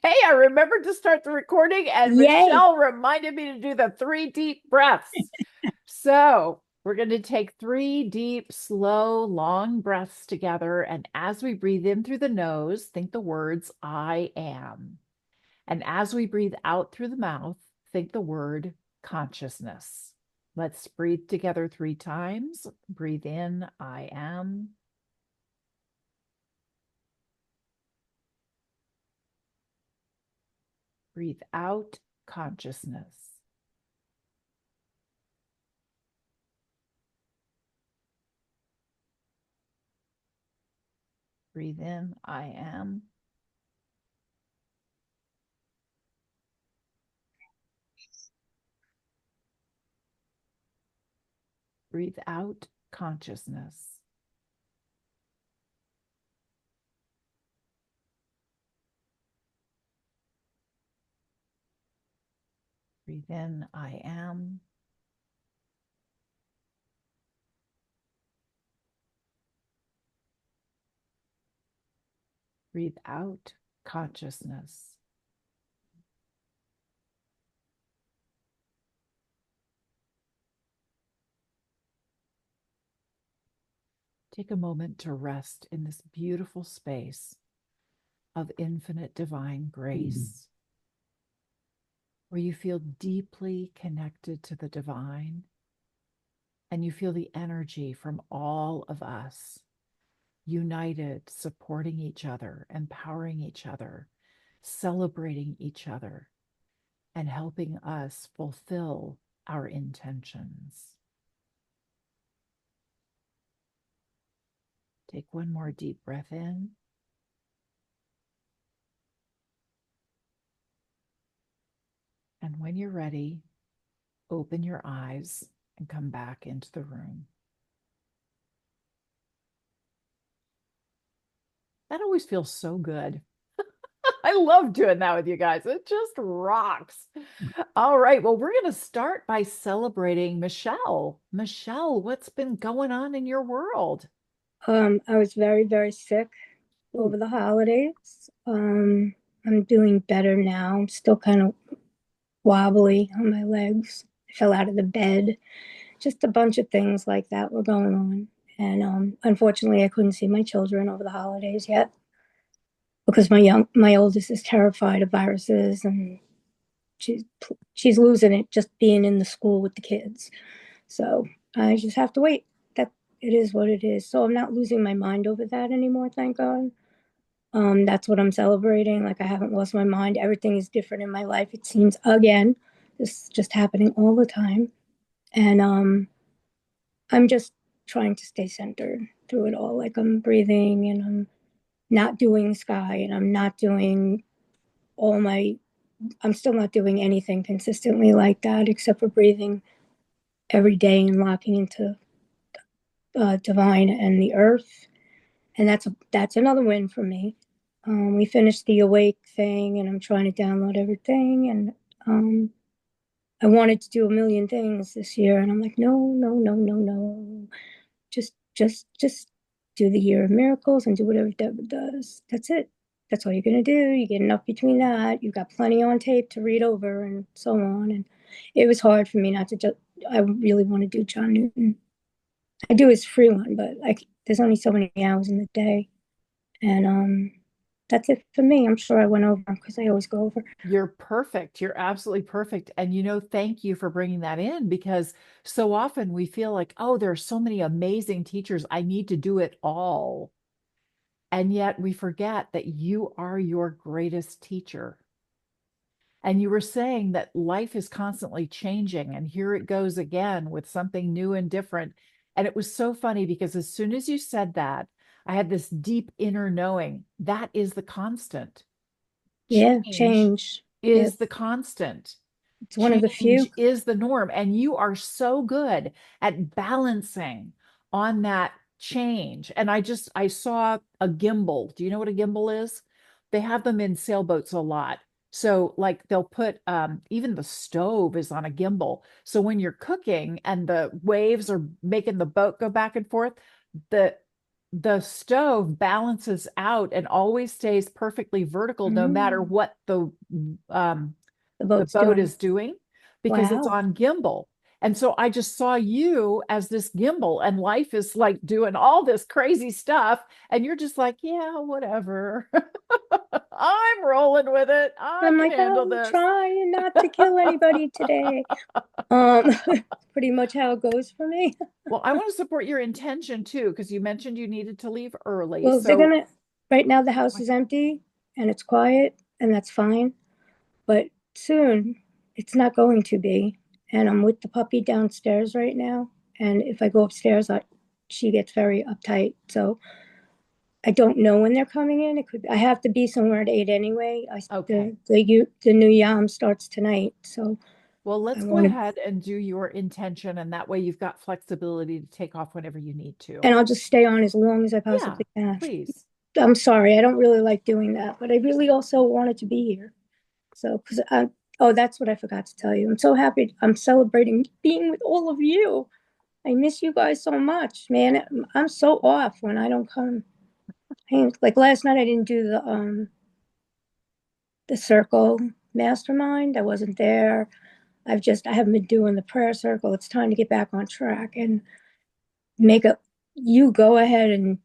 Hey, I remembered to start the recording, and Yay. Michelle reminded me to do the three deep breaths. So we're going to take three deep, slow, long breaths together. And as we breathe in through the nose, think the words I am. And as we breathe out through the mouth, think the word consciousness. Let's breathe together three times. Breathe in, I am. Breathe out, consciousness. Breathe in, I am. Breathe out, consciousness. Breathe in, I am. Breathe out, consciousness. Take a moment to rest in this beautiful space of infinite divine grace, where you feel deeply connected to the divine and you feel the energy from all of us united, supporting each other, empowering each other, celebrating each other, and helping us fulfill our intentions. Take one more deep breath in. And when you're ready, open your eyes and come back into the room. That always feels so good. I love doing that with you guys. It just rocks. All right. Well, we're going to start by celebrating Michelle. Michelle, what's been going on in your world? I was very, very sick Ooh, over the holidays. I'm doing better now. I'm still kind of wobbly on my legs. I fell out of the bed. Just a bunch of things like that were going on. And unfortunately, I couldn't see my children over the holidays yet because my oldest is terrified of viruses and she's she's losing it just being in the school with the kids. So I just have to wait. That it is what it is. So I'm not losing my mind over that anymore, thank God. That's what I'm celebrating. Like I haven't lost my mind. Everything is different in my life. It seems again, this is just happening all the time. And I'm just trying to stay centered through it all. Like I'm breathing and I'm not doing sky and I'm not doing all my I'm still not doing anything consistently like that except for breathing every day and locking into divine and the earth, and that's another win for me. We finished the awake thing, and I'm trying to download everything, and I wanted to do a million things this year, and I'm like, no, no, no, no, no, just do the year of miracles and do whatever Deborah does. That's it. That's all you're gonna do. You get enough between that. You've got plenty on tape to read over, and so on. And it was hard for me not to just. I really want to do John Newton. I do his free one, but there's only so many hours in the day, and that's it for me. I'm sure I went over because I always go over. you're perfect. You're absolutely perfect. And thank you for bringing that in because so often we feel like, oh, there are so many amazing teachers. I need to do it all. And yet we forget that you are your greatest teacher. And you were saying that life is constantly changing, and here it goes again with something new and different. And it was so funny because as soon as you said that, I had this deep inner knowing that is the constant. Yeah, Change change. is the Yes, constant. it's one of the Change few. is the norm. And you are so good at balancing on that change. And I saw a gimbal. Do you know what a gimbal is? They have them in sailboats a lot. So, like, they'll put even the stove is on a gimbal. So, when you're cooking and the waves are making the boat go back and forth, the the stove balances out and always stays perfectly vertical no matter Mm, what um the the boat's boat doing. is doing because it's Wow. on gimbal. And so I just saw you as this gimbal, and life is like doing all this crazy stuff. And you're just like, yeah, whatever. I'm rolling with it. And I I'm can like, handle oh, I'm this. trying not to kill anybody today. Um, pretty much how it goes for me. Well, I want to support your intention too, because you mentioned you needed to leave early. Well, So, right now the house is empty and it's quiet, and that's fine. But soon it's not going to be. And I'm with the puppy downstairs right now. And if I go upstairs, she gets very uptight. So I don't know when they're coming in. I have to be somewhere at 8 anyway. okay. The new yam starts tonight. So Well, I let's go want to, ahead and do your intention, and that way you've got flexibility to take off whenever you need to. and I'll just stay on as long as I Yeah, possibly can. please. I'm sorry. I don't really like doing that, but I really also wanted to be here. So, oh, that's what I forgot to tell you. I'm so happy. I'm celebrating being with all of you. I miss you guys so much, man. I'm so off when I don't come. Like last night, I didn't do the circle mastermind. I wasn't there. I haven't been doing the prayer circle. It's time to get back on track and make up. You go ahead and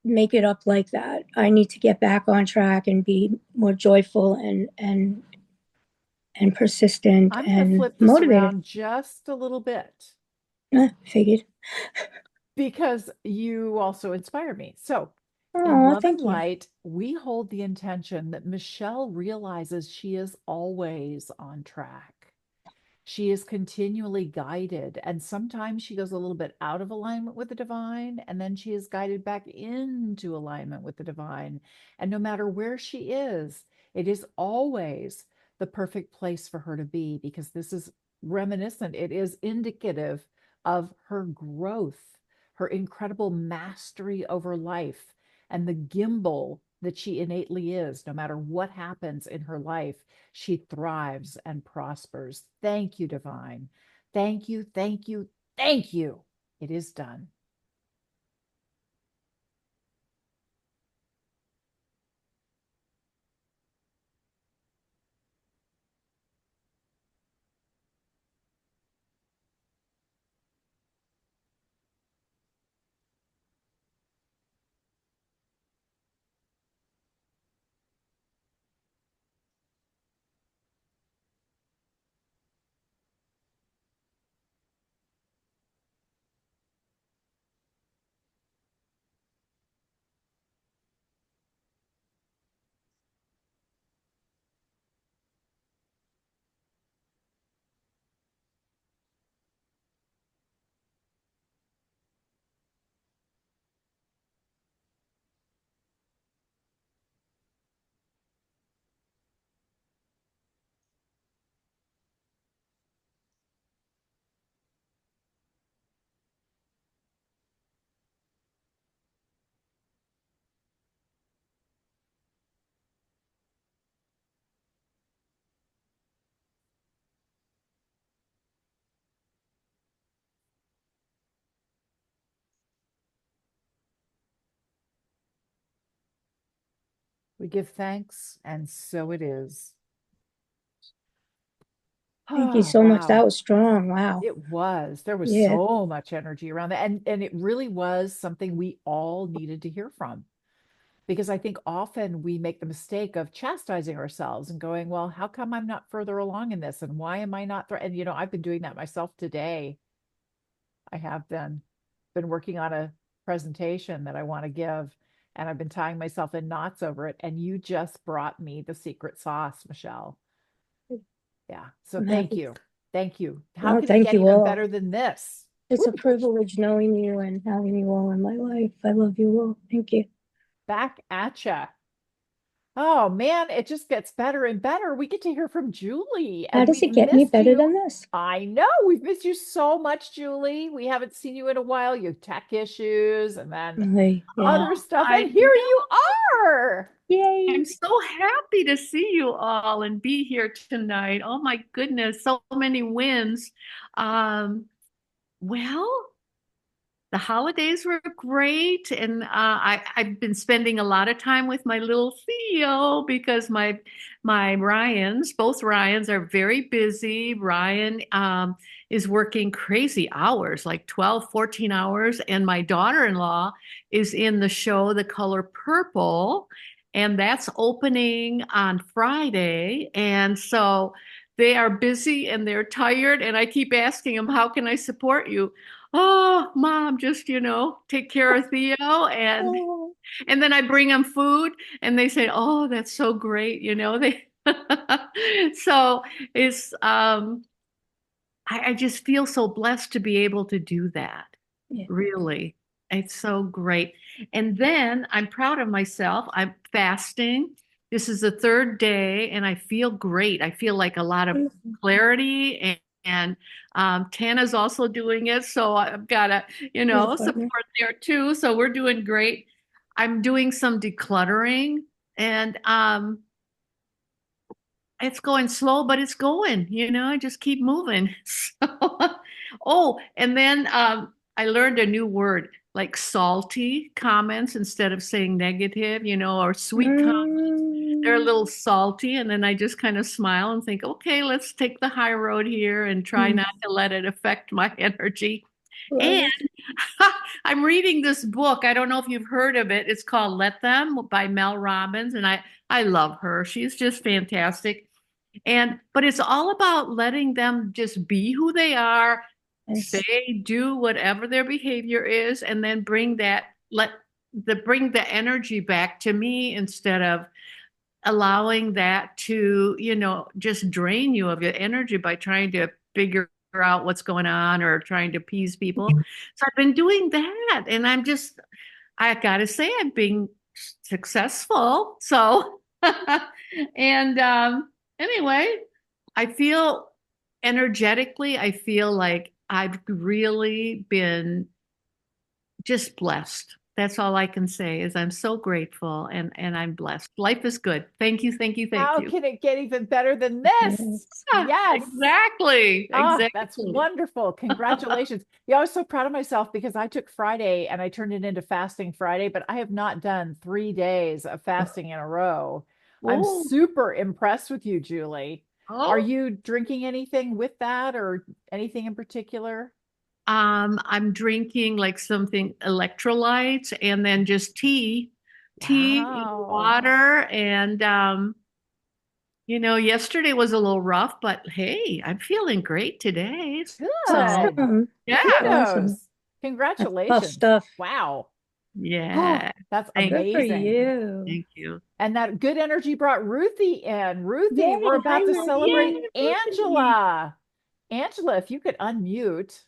make it up like that. I need to get back on track and be more joyful and persistent I'm going to and flip this motivated. around just a little bit Figured. because you also inspire me. So, in Oh, love and thank you. light, we hold the intention that Michelle realizes she is always on track. She is continually guided, and sometimes she goes a little bit out of alignment with the divine, and then she is guided back into alignment with the divine. And no matter where she is, it is always the perfect place for her to be because this is reminiscent, it is indicative of her growth, her incredible mastery over life, and the gimbal that she innately is, no matter what happens in her life she thrives and prospers. Thank you, divine. Thank you, thank you, thank you. It is done. We give thanks, and so it is. Thank you Oh, so much. wow. That was strong. Wow. It was. There was Yeah. so much energy around that. And it really was something we all needed to hear from. Because I think often we make the mistake of chastising ourselves and going, well, how come I'm not further along in this? And why am I not? And, I've been doing that myself today. I have been working on a presentation that I want to give, and I've been tying myself in knots over it. And you just brought me the secret sauce, Michelle. Yeah. So I'm thank happy. you. Thank you. How Oh, could it thank get you even all. better than this? It's a Woo! privilege knowing you and having you all in my life. I love you all. Thank you. Back at ya. Oh man, it just gets better and better. We get to hear from Julie, How and does we've it get any missed better you. than this? I know we've missed you so much, Julie. We haven't seen you in a while. You have tech issues and then Yeah. other Oh, stuff. And I here you are. Yay. I'm so happy to see you all and be here tonight. Oh my goodness, so many wins. Um, well, the holidays were great, and I've been spending a lot of time with my little Theo because my Ryans, both Ryans, are very busy. Ryan is working crazy hours, like 12, 14 hours, and my daughter-in-law is in the show The Color Purple, and that's opening on Friday, and so they are busy and they're tired, and I keep asking them, how can I support you? Oh, mom, just, take care of Theo. Oh, And then I bring them food and they say, oh, that's so great. They, so it's, I just feel so blessed to be able to do that. Yeah. Really. It's so great. And then I'm proud of myself. I'm fasting. This is the third day and I feel great. I feel like a lot of clarity and Tana's also doing it. So I've got to, Your partner. support there too. So we're doing great. I'm doing some decluttering and it's going slow, but it's going, I just keep moving. So, oh, and then I learned a new word like salty comments instead of saying negative, or sweet comments. They're a Mm, little salty. And then I just kind of smile and think, okay, let's take the high road here and try mm, not to let it affect my energy. love And it. I'm reading this book. I don't know if you've heard of it. It's called Let Them by Mel Robbins. And I love her. She's just fantastic. But it's all about letting them just be who they are, Yes. say, do whatever their behavior is, and then bring the energy back to me instead of allowing that to, just drain you of your energy by trying to figure out what's going on or trying to appease people. So I've been doing that and I gotta say I'm being successful. So and anyway, I feel energetically, I feel like I've really been just blessed. That's all I can say is I'm so grateful and I'm blessed. Life is good. Thank you, thank you, thank how you. can it get even better than this? Yes. Ah, Yes. exactly. Oh, that's Exactly. wonderful. Congratulations. Yeah, I was so proud of myself because I took Friday and I turned it into Fasting Friday, but I have not done 3 days of fasting in a row. I'm Oh, super impressed with you, Julie. Are oh. you drinking anything with that or anything in particular? I'm drinking like something electrolytes and then just tea and Wow. water. And, yesterday was a little rough, but hey, I'm feeling great today. So, Good. Awesome. yeah, That's awesome. Kudos. That's tough Congratulations. stuff. Wow. Oh, yeah. that's Thank Good for you. amazing. you. Thank you. And that good energy brought Ruthie in. Ruthie, we're Yay. Hi, about to celebrate Ruthie. Yay, Ruthie. Angela. Angela, if you could unmute.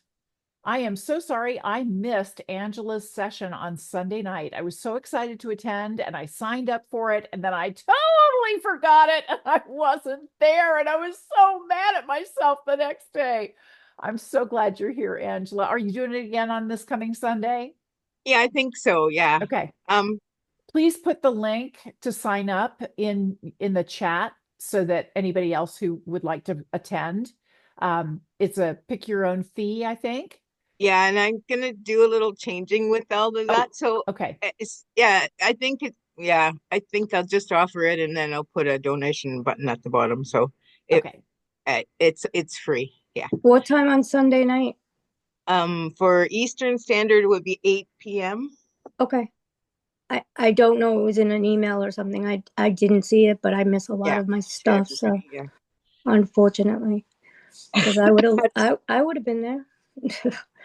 I am so sorry I missed Angela's session on Sunday night. I was so excited to attend and I signed up for it and then I totally forgot it and I wasn't there and I was so mad at myself the next day. I'm so glad you're here, Angela. Are you doing it again on this coming Sunday? Yeah, I think so. Yeah. Okay. Um, Please put the link to sign up in the chat so that anybody else who would like to attend. It's a pick your own fee, I think. yeah, and I'm gonna do a little changing with all of Oh, that. So okay. yeah, I think I'll just offer it and then I'll put a donation button at the bottom. So it Okay. it's free. Yeah. What time on Sunday night? For Eastern Standard it would be 8 p.m. Okay. I don't know. It was in an email or something. I didn't see it, but I miss a lot Yeah, of my to stuff. So everybody. Yeah. unfortunately, because I would have been there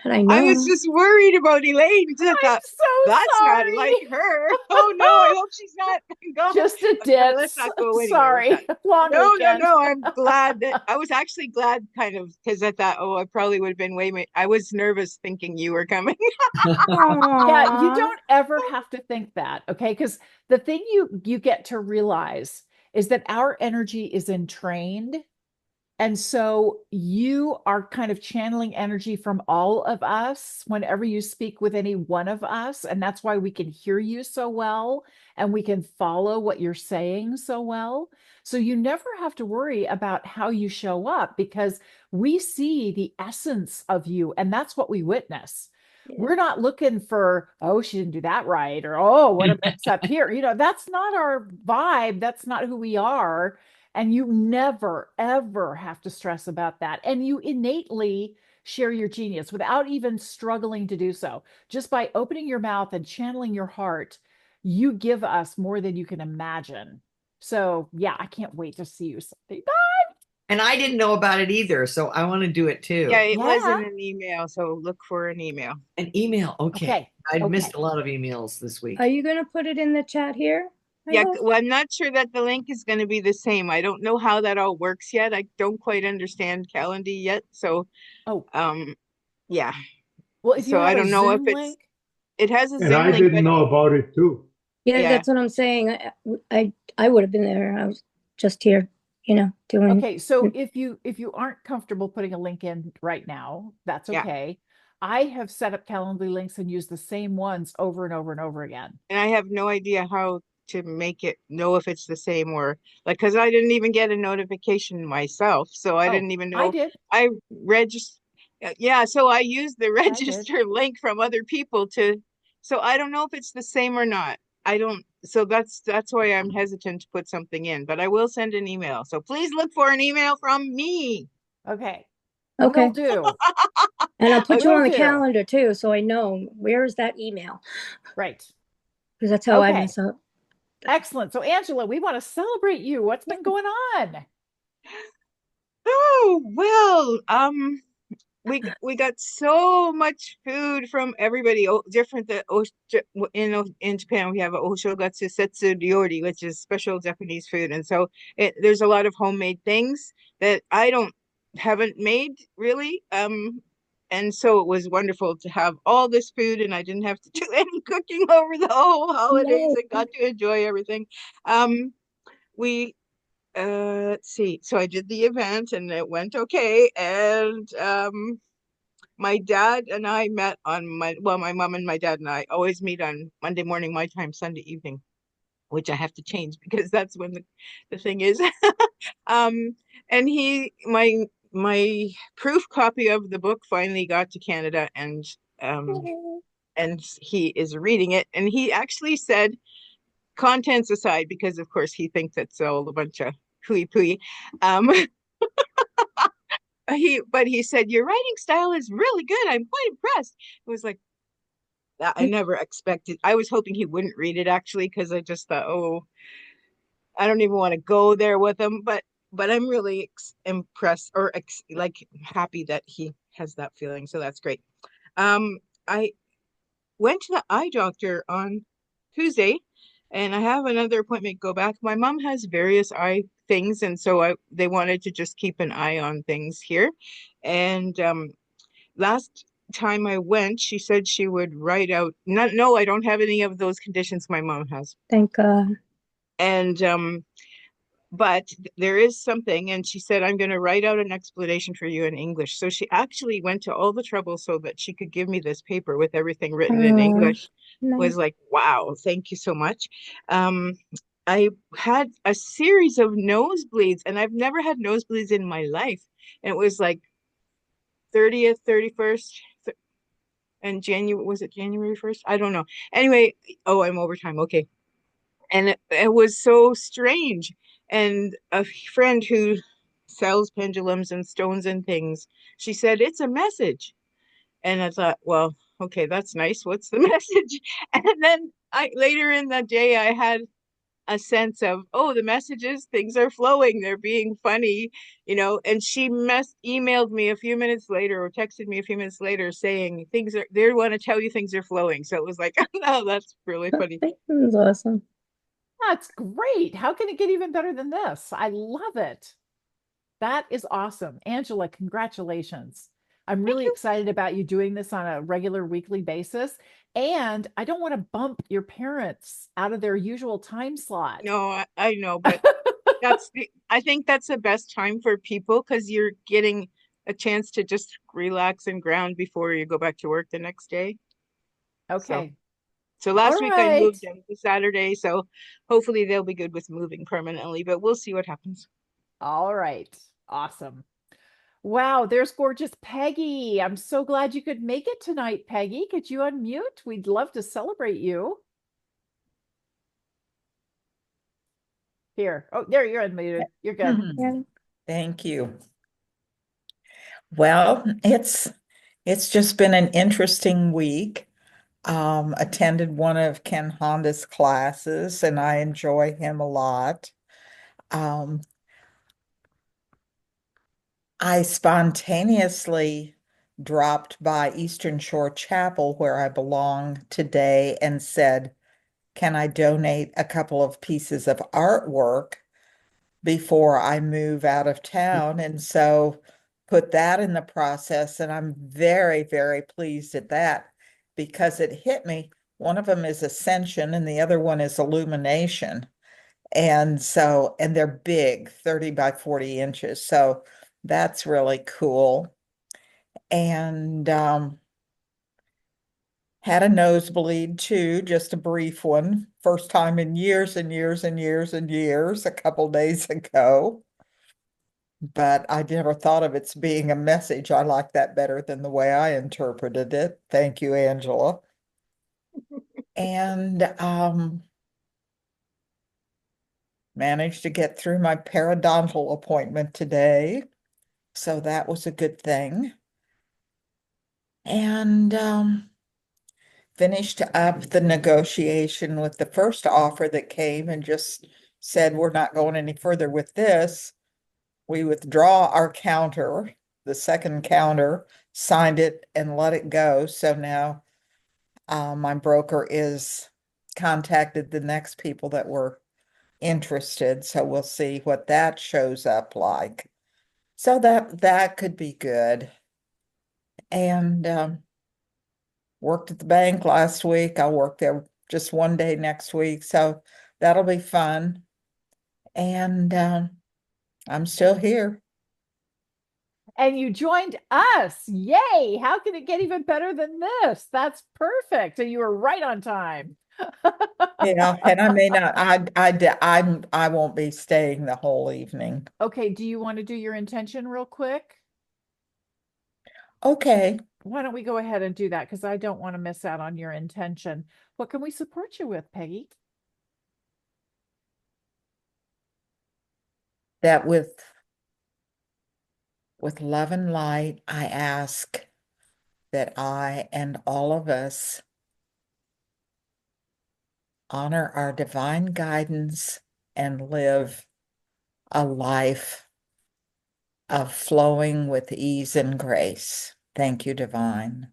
had I I was known. just worried about Elaine because I I'm thought so that's not like sorry. her. Oh no, I hope she's not gone. Just a Okay, let's ditz. not go anywhere with that. Sorry. Long No, no, weekend. no. I'm glad that I was actually glad kind of because I thought, oh, I probably would have been I was nervous thinking you were coming. Yeah, you Aww. don't ever have to think that, okay? Because the thing you get to realize is that our energy is entrained. And so you are kind of channeling energy from all of us whenever you speak with any one of us. And that's why we can hear you so well and we can follow what you're saying so well. So you never have to worry about how you show up because we see the essence of you and that's what we witness. Yeah. We're not looking for, oh, she didn't do that right, or oh, what a mess up here. That's not our vibe. That's not who we are. And you never, ever have to stress about that. And you innately share your genius without even struggling to do so. Just by opening your mouth and channeling your heart, you give us more than you can imagine. So, yeah, I can't wait to see you someday. And I didn't know about it either, so I want to do it Yeah, too. it was Yeah. in an email, so look for an email. An email. Okay. Okay. I Okay. missed a lot of emails this Are week. you going to put it in the chat here? I Yeah, hope. well, I'm not sure that the link is going to be the same. I don't know how that all works yet. I don't quite understand Calendly yet. So, Oh, yeah. well, if you So have I a don't know if Zoom it's, link, it has a And Zoom I link, didn't but know about it too. Yeah, yeah, that's what I'm saying. I would have been there. I was just here, doing. okay, so if you aren't comfortable putting a link in right now, that's yeah. okay. I have set up Calendly links and used the same ones over and over and over again. And I have no idea how to make it know if it's the same or like, because I didn't even get a notification myself. So I Oh, didn't even I know. did. I register. Yeah, so I used the I did. register link from other people so I don't know if it's the same or not. I don't, so that's why I'm hesitant to put something in, but I will send an email. So please look for an email from me. Okay. Will Okay. do. And I'll put you Will on the do. calendar too, so I know where is that email, Right. because that's how I Okay. mess up. Excellent. So, Angela, we want to celebrate you. What's been going on? Oh, well, we got so much food from everybody. Different that in Japan we have a oshogatsu setsu ryori, which is special Japanese food, and so there's a lot of homemade things that I don't haven't made really. And so it was wonderful to have all this food, and I didn't have to do any cooking over the whole holidays. Yay. I got to enjoy everything. Um, we let's see. So I did the event, and it went okay, and my dad and I met on my mom and my dad and I always meet on Monday morning, my time, Sunday evening, which I have to change because that's when the thing is. um, and my proof copy of the book finally got to Canada, um, and he is reading it, and he actually said, contents aside, because of course he thinks it's all a bunch of hooey pooey. Um, he said your writing style is really good. I'm quite impressed. It was like, I never expected. I was hoping he wouldn't read it actually, because I just thought, oh, I don't even want to go there with him. But I'm really impressed or like happy that he has that feeling. So that's great. I went to the eye doctor on Tuesday, and I have another appointment. Go back. My mom has various eye things, and so they wanted to just keep an eye on things here. And last time I went, she said she would write out. No, I don't have any of those conditions my mom has. Thank God. And but there is something, and she said, I'm going to write out an explanation for you in English. So she actually went to all the trouble so that she could give me this paper with everything written in Oh, English. Was nice. like, wow, thank you so much. Um, I had a series of nosebleeds, and I've never had nosebleeds in my life. And it was like 30th, 31st, and January, was it January 1st? I don't know. Anyway, oh, I'm overtime. Okay. And it was so strange. And a friend who sells pendulums and stones and things, she said, it's a message. And I thought, well, okay, that's nice. What's the message? And then I later in the day I had a sense of, oh, the messages, things are flowing, they're being funny, and she emailed me a few minutes later or texted me a few minutes later saying they want to tell you things are flowing. So it was like, oh, that's really funny. That's awesome. That's great. How can it get even better than this? I love it. That is awesome. Angela, congratulations. I'm Thank really you. excited about you doing this on a regular weekly basis. And I don't want to bump your parents out of their usual time slot. No, I know, but I think that's the best time for people because you're getting a chance to just relax and ground before you go back to work the next day. So Okay. so All last week I right. moved them to Saturday, so hopefully they'll be good with moving permanently, but we'll see what happens. All right. Awesome. Wow, there's gorgeous Peggy. I'm so glad you could make it tonight, Peggy. Could you unmute? We'd love to celebrate you. Here. Oh, there, you're unmuted. You're good. Yeah. Thank you. Well, it's just been an interesting week. Attended one of Ken Honda's classes, and I enjoy him a lot. Um, I spontaneously dropped by Eastern Shore Chapel, where I belong today, and said, "Can I donate a couple of pieces of artwork before I move out of town?" And so put that in the process. And I'm very, very pleased at that because it hit me. One of them is Ascension and the other one is Illumination. And they're big, 30 by 40 inches. So that's really cool. And had a nosebleed too, just a brief one. First time in years and years and years and years, a couple days ago. But I never thought of its being a message. I like that better than the way I interpreted it. Thank you, Angela. And managed to get through my periodontal appointment today. So that was a good thing. And finished up the negotiation with the first offer that came and just said, we're not going any further with this. We withdraw our counter, the second counter, signed it and let it go. So now my broker is contacted the next people that were interested. So we'll see what that shows up like. So that could be good. And worked at the bank last week. I'll work there just one day next week. So that'll be fun. And I'm still here. And you joined us. Yay. How can it get even better than this? That's perfect. And you were right on time. Yeah, and I may not, I won't be staying the whole evening. Okay, do you want to do your intention real quick? Okay, Why don't we go ahead and do that? Because I don't want to miss out on your intention. What can we support you with, Peggy? that with love and light, I ask that I and all of us honor our divine guidance and live a life of flowing with ease and grace. Thank you, divine.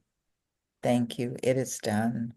Thank you. It is done.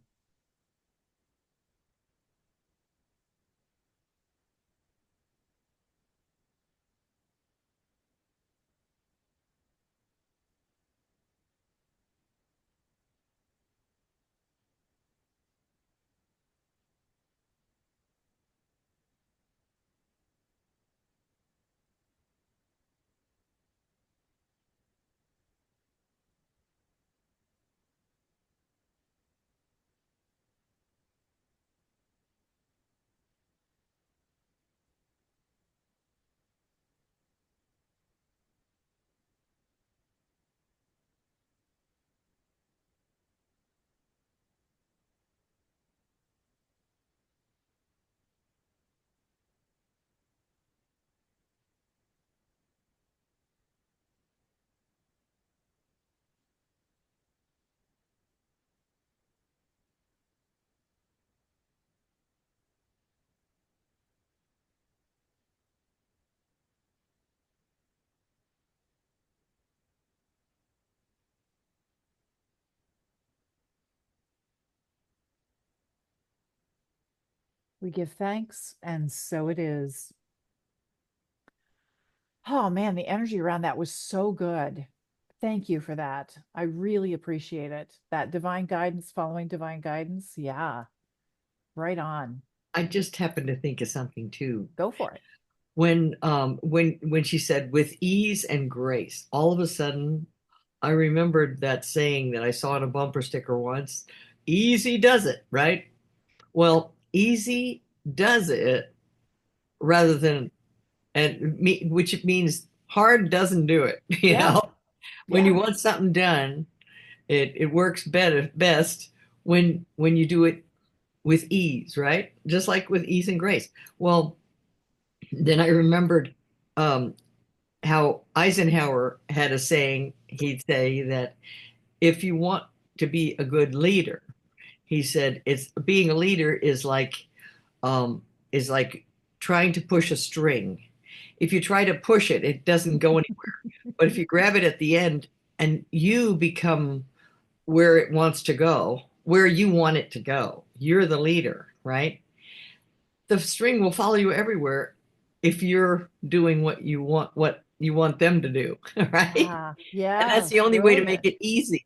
We give thanks, and so it is. Oh man, the energy around that was so good. Thank you for that. I really appreciate it. That divine guidance, following divine guidance. Yeah, right on. I just happened to think of something too. Go for it. When she said with ease and grace, all of a sudden I remembered that saying that I saw on a bumper sticker once, easy does it, right? Well, easy does it rather than which means hard doesn't do it. You Yeah. know, when you Yeah. want something done, it works best when you do it with ease, right? Just like with ease and grace. Well, then I remembered um, how Eisenhower had a saying. He'd say that if you want to be a good leader, he said it's being a leader um, is like trying to push a string. If you try to push it, it doesn't go anywhere. But if you grab it at the end and you become where it wants to go, where you want it to go, you're the leader, right? The string will follow you everywhere if you're doing what you want them to do, right? Ah, And that's yeah, the only way to make brilliant. it easy.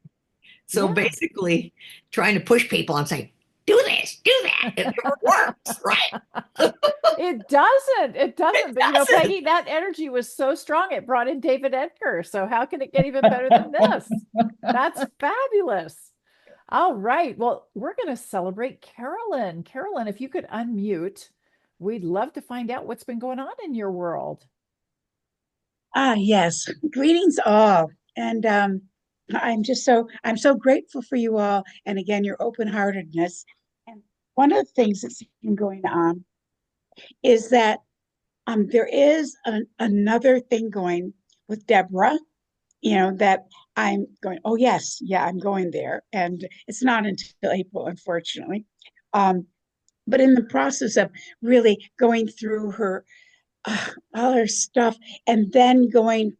So Yeah. basically, trying to push people and say, do this, do that, it never works, right? It doesn't. It It doesn't. But doesn't. Peggy, that energy was so strong it brought in David Edgar. So how can it get even better than this? That's fabulous. All right. Well, we're going to celebrate Carolyn. Carolyn, if you could unmute, we'd love to find out what's been going on in your world. Ah, yes. Greetings all. And I'm so grateful for you all. And again, your open-heartedness. And one of the things that's been going on is that there is another thing going with Deborah, that I'm going, oh yes, yeah, I'm going there. And it's not until April, unfortunately. Um, but in the process of really going through her all her stuff and then going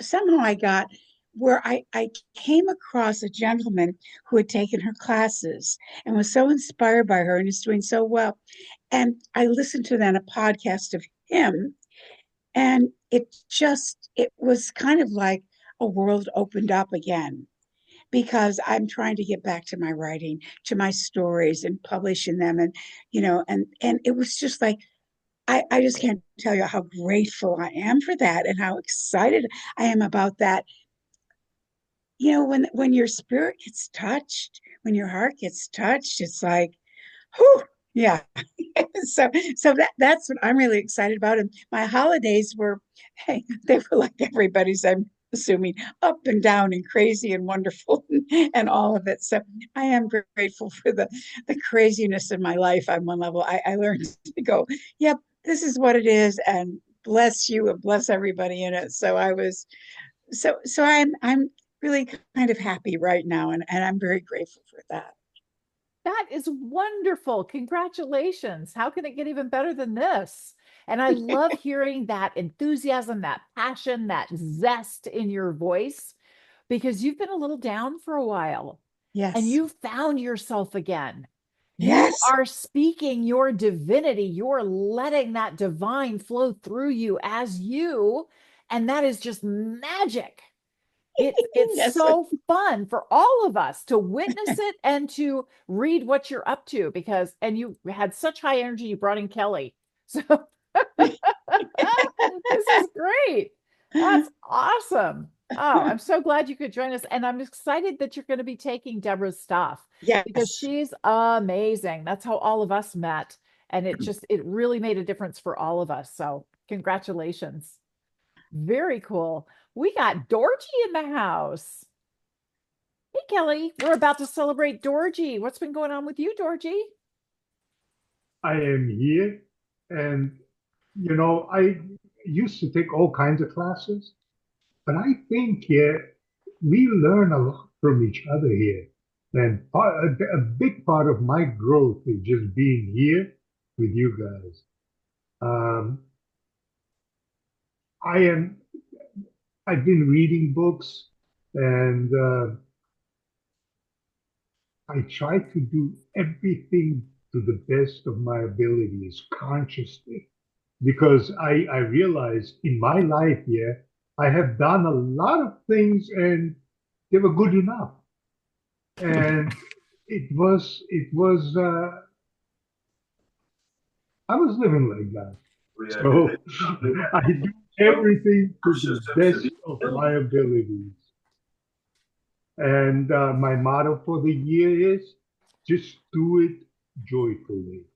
somehow I got where I came across a gentleman who had taken her classes and was so inspired by her and is doing so well. And I listened to then a podcast of him, and it was kind of like a world opened up again because I'm trying to get back to my writing, to my stories and publishing them. And, and it was just like, I just can't tell you how grateful I am for that and how excited I am about that. When your spirit gets touched, when your heart gets touched, it's like, whew, yeah. so that's what I'm really excited about. And my holidays were, hey, they were like everybody's, I'm assuming, up and down and crazy and wonderful and all of it. So I am grateful for the craziness in my life on one level. I learned to go, yep, this is what it is, and bless you and bless everybody in it. So I'm really kind of happy right now, and I'm very grateful for that. That is wonderful. Congratulations. How can it get even better than this? And I love hearing that enthusiasm, that passion, that zest in your voice because you've been a little down for a while and Yes. you found yourself again. You Yes. are speaking your divinity. You're letting that divine flow through you as you, and that is just magic. It's Yes. so fun for all of us to witness it and to read what you're up to because and you had such high energy you brought in Kelly. So this is great. That's awesome. Oh, I'm so glad you could join us. And I'm excited that you're going to be taking Deborah's stuff because Yes. she's amazing. That's how all of us met. And it really made a difference for all of us. So congratulations. Very cool. We got Dorji in the house. Hey, Kelly, we're about to celebrate Dorji. What's been going on with you, Dorji? I am here, and I used to take all kinds of classes, but I think we learn a lot from each other here. And a big part of my growth is just being here with you guys. Um, I am. I've been reading books, and I try to do everything to the best of my abilities consciously because I realize in my life, yeah, I have done a lot of things and they were good enough. And I was living like that. So I do everything to the best of my abilities. And my motto for the year is just do it joyfully.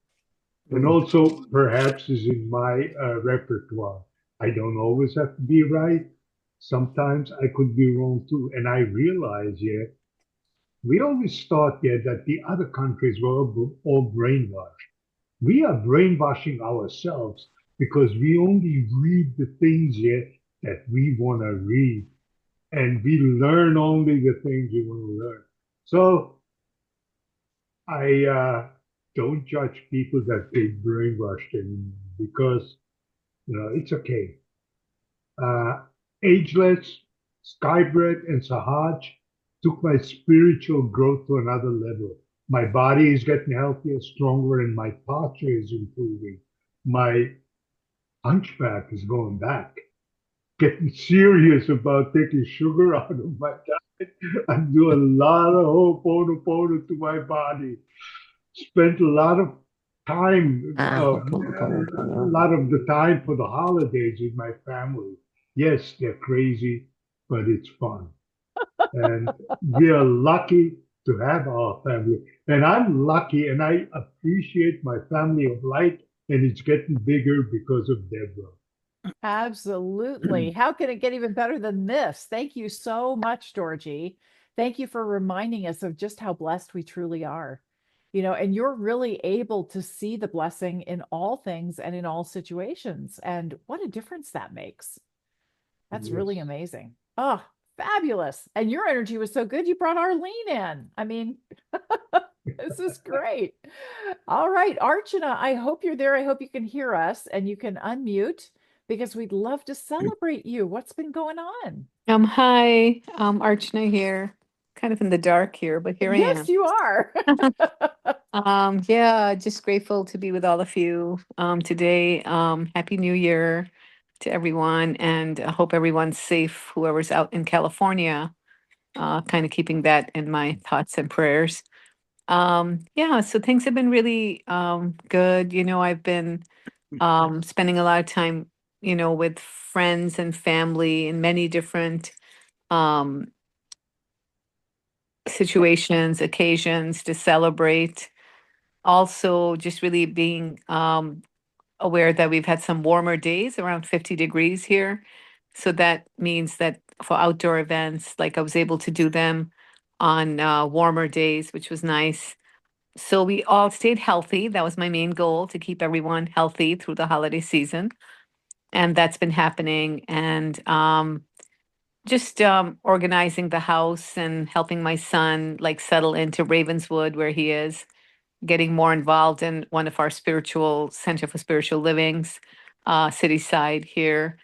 And also perhaps is in my repertoire. I don't always have to be right. Sometimes I could be wrong too. And I realize, yeah, we always thought, yeah, that the other countries were all brainwashed. We are brainwashing ourselves because we only read the things, yeah, that we want to read. And we learn only the things we want to learn. So I don't judge people that they brainwashed anymore because, it's okay. Uh, Ageless, Skybred, and Sahaj took my spiritual growth to another level. My body is getting healthier, stronger, and my posture is improving. My hunchback is going back. Getting serious about taking sugar out of my diet. I'm doing a lot of Ho'oponopono to my body. Spent a lot of time, a lot of the time for the holidays with my family. Yes, they're crazy, but it's fun. And we are lucky to have our family. And I'm lucky and I appreciate my family of light, and it's getting bigger because of Deborah. Absolutely. How can it get even better than this? Thank you so much, Georgie. Thank you for reminding us of just how blessed we truly are. And you're really able to see the blessing in all things and in all situations. And what a difference that makes. That's really Yes. amazing. Oh, fabulous. And your energy was so good, you brought Arlene in. I mean, this is great. All right, Archana, I hope you're there. I hope you can hear us and you can unmute because we'd love to celebrate you. What's been going on? Hi, Archana here. Kind of in the dark here, but here I Yes, am. you are. Yeah, just grateful to be with all of you today. Happy New Year to everyone, and I hope everyone's safe, whoever's out in California, kind of keeping that in my thoughts and prayers. Yeah, so things have been really good. I've been spending a lot of time, with friends and family in many different um, situations, occasions to celebrate. Also, just really being aware that we've had some warmer days, around 50 degrees here. So that means that for outdoor events, like I was able to do them on warmer days, which was nice. So we all stayed healthy. That was my main goal, to keep everyone healthy through the holiday season. And that's been happening. And just organizing the house and helping my son like settle into Ravenswood where he is, getting more involved in one of our spiritual center for spiritual livings, city side here,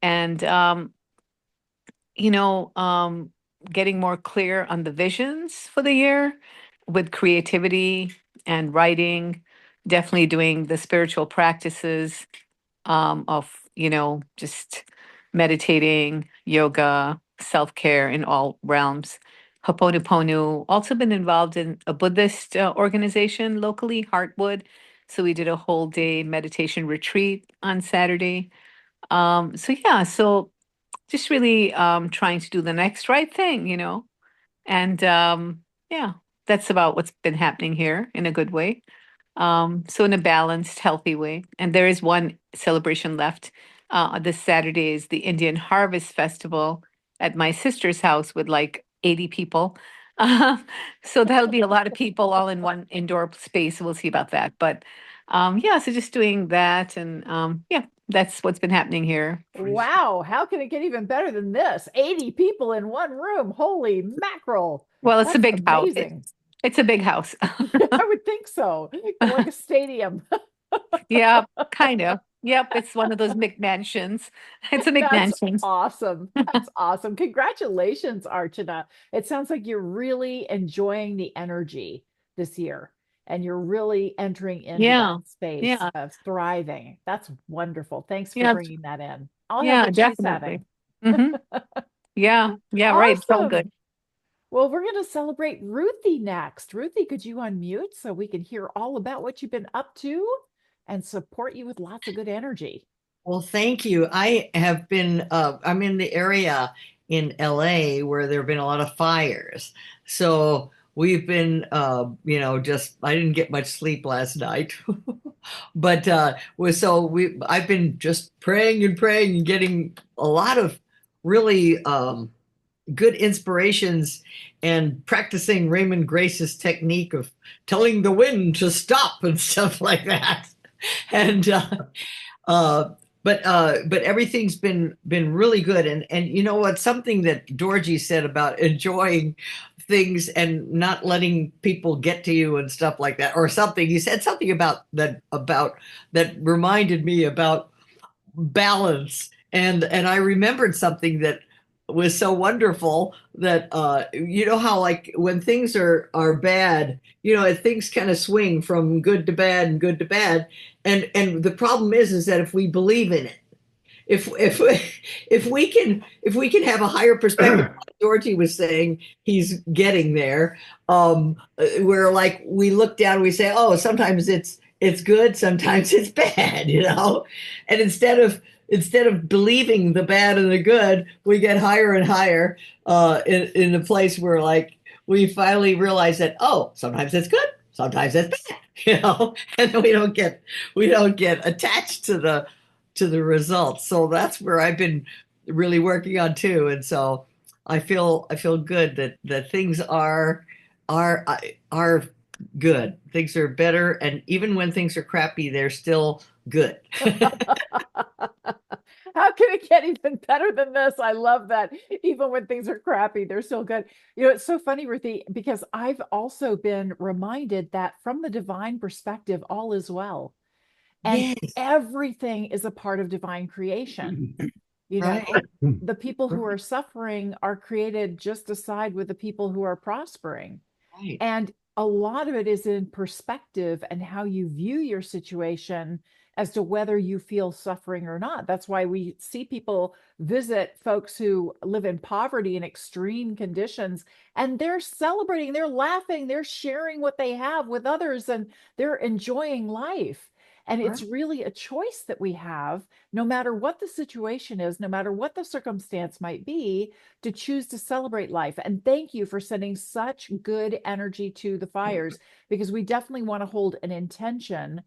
and you know, um, getting more clear on the visions for the year with creativity and writing. Definitely doing the spiritual practices of, just meditating, yoga, self care in all realms. Ho'oponopono. Also been involved in a Buddhist organization locally, Heartwood. So we did a whole day meditation retreat on Saturday. So yeah, so just really trying to do the next right thing, and yeah, that's about what's been happening here in a good way. So in a balanced, healthy way. And there is one celebration left. This Saturday is the Indian Harvest Festival at my sister's house with like 80 people. Uh, so that'll be a lot of people all in one indoor space. We'll see about that. But yeah, so just doing that. And yeah, that's what's been happening here. Wow, how can it get even better than this? 80 people in one room. Holy mackerel. Well, it's a That's big house. amazing. It's a big house. I would think so. Kind of like a stadium. Yeah, kind of. Yep, it's one of those McMansions. It's a That's McMansion. awesome. That's awesome. Congratulations, Archana. It sounds like you're really enjoying the energy this year and you're really entering into Yeah, that space yeah, of thriving. That's wonderful. Thanks for yeah, bringing that in. I'll have yeah, what she's definitely. having. Hmm. Yeah, yeah, right. It's all good. Awesome. Well, we're going to celebrate Ruthie next. Ruthie, could you unmute so we can hear all about what you've been up to and support you with lots of good energy? Well, thank you. I'm in the area in LA where there have been a lot of fires. So we've been, just I didn't get much sleep last night, but I've been just praying and getting a lot of really good inspirations and practicing Raymond Grace's technique of telling the wind to stop and stuff like that. And uh, but everything's been really good. And you know what? Something that Dorji said about enjoying things and not letting people get to you and stuff like that, or something. He said something about that reminded me about balance. And I remembered something that was so wonderful that you know how like when things are bad, things kind of swing from good to bad and good to bad. And the problem is that if we believe in it, if if we can have a higher perspective, like Dorothy was saying, he's getting there. Where like we look down, and we say, oh, sometimes it's good, sometimes it's bad, and instead of believing the bad and the good, we get higher and higher in the place where like we finally realize that, oh, sometimes it's good, sometimes it's bad, and then we don't get attached to the results. So that's where I've been really working on too. And so I feel good that things are good. Things are better, and even when things are crappy, they're still good. How can it get even better than this? I love that. Even when things are crappy, they're still good. It's so funny, Ruthie, because I've also been reminded that from the divine perspective, all is well. And Yes, everything is a part of divine creation. You right, know, the people who are suffering are created just to side with the people who are prospering. right, And a lot of it is in perspective and how you view your situation as to whether you feel suffering or not. That's why we see people visit folks who live in poverty and extreme conditions, and they're celebrating, they're laughing, they're sharing what they have with others, and they're enjoying life. And right. it's really a choice that we have, no matter what the situation is, no matter what the circumstance might be, to choose to celebrate life. And thank you for sending such good energy to the fires, because we definitely want to hold an intention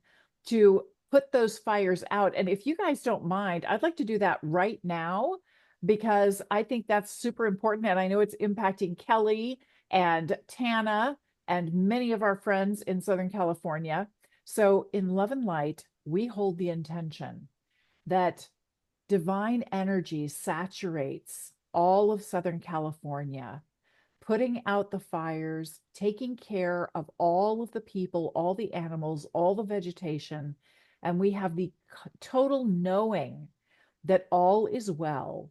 to put those fires out. And if you guys don't mind, I'd like to do that right now, because I think that's super important. And I know it's impacting Kelly and Tana and many of our friends in Southern California. So in Love and Light, we hold the intention that divine energy saturates all of Southern California, putting out the fires, taking care of all of the people, all the animals, all the vegetation. And we have the total knowing that all is well,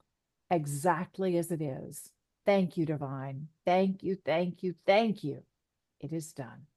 exactly as it is. Thank you, divine. Thank you, thank you, thank you. It is done.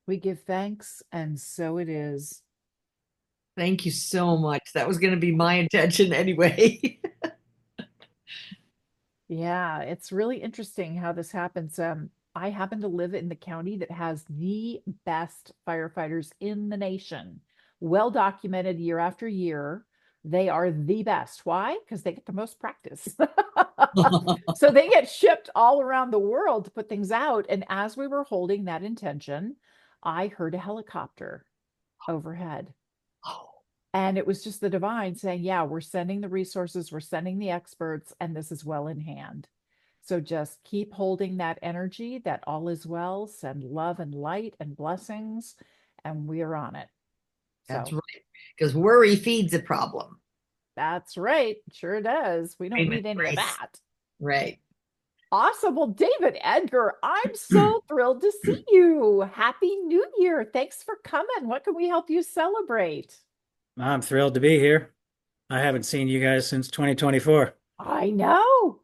We give thanks, and so it is. Thank you so much. That was going to be my intention anyway. Yeah, it's really interesting how this happens. I happen to live in the county that has the best firefighters in the nation, well documented year after year. they are the best. Why? Because they get the most practice. So they get shipped all around the world to put things out. And as we were holding that intention, I heard a helicopter overhead. And it was just the divine saying, yeah, we're sending the resources, we're sending the experts, and this is well in hand. So just keep holding that energy that all is well, send love and light and blessings, and we're on it. That's So right. Because worry feeds a problem. that's right. Sure does. We don't need any of that. Right. Awesome. Well, David Edgar, I'm so thrilled to see you. Happy New Year. Thanks for coming. What can we help you celebrate? I'm thrilled to be here. I haven't seen you guys since 2024. I know.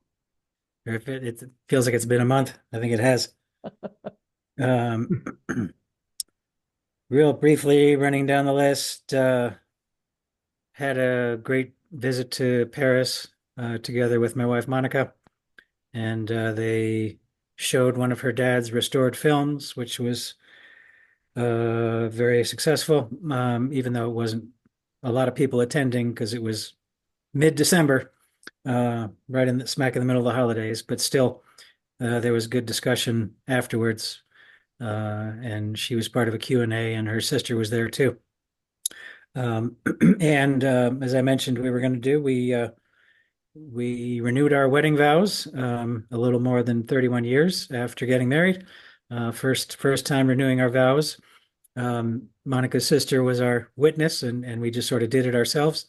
If it feels like it's been a month. I think it has. Real briefly, running down the list, had a great visit to Paris together with my wife Monica, and they showed one of her dad's restored films, which was very successful, even though it wasn't a lot of people attending because it was mid-December, right in the smack in the middle of the holidays. But still, there was good discussion afterwards, and she was part of a Q&A, and her sister was there too. And as I mentioned, we were going to do, we renewed our wedding vows a little more than 31 years after getting married. First time renewing our vows. Monica's sister was our witness, and we just sort of did it ourselves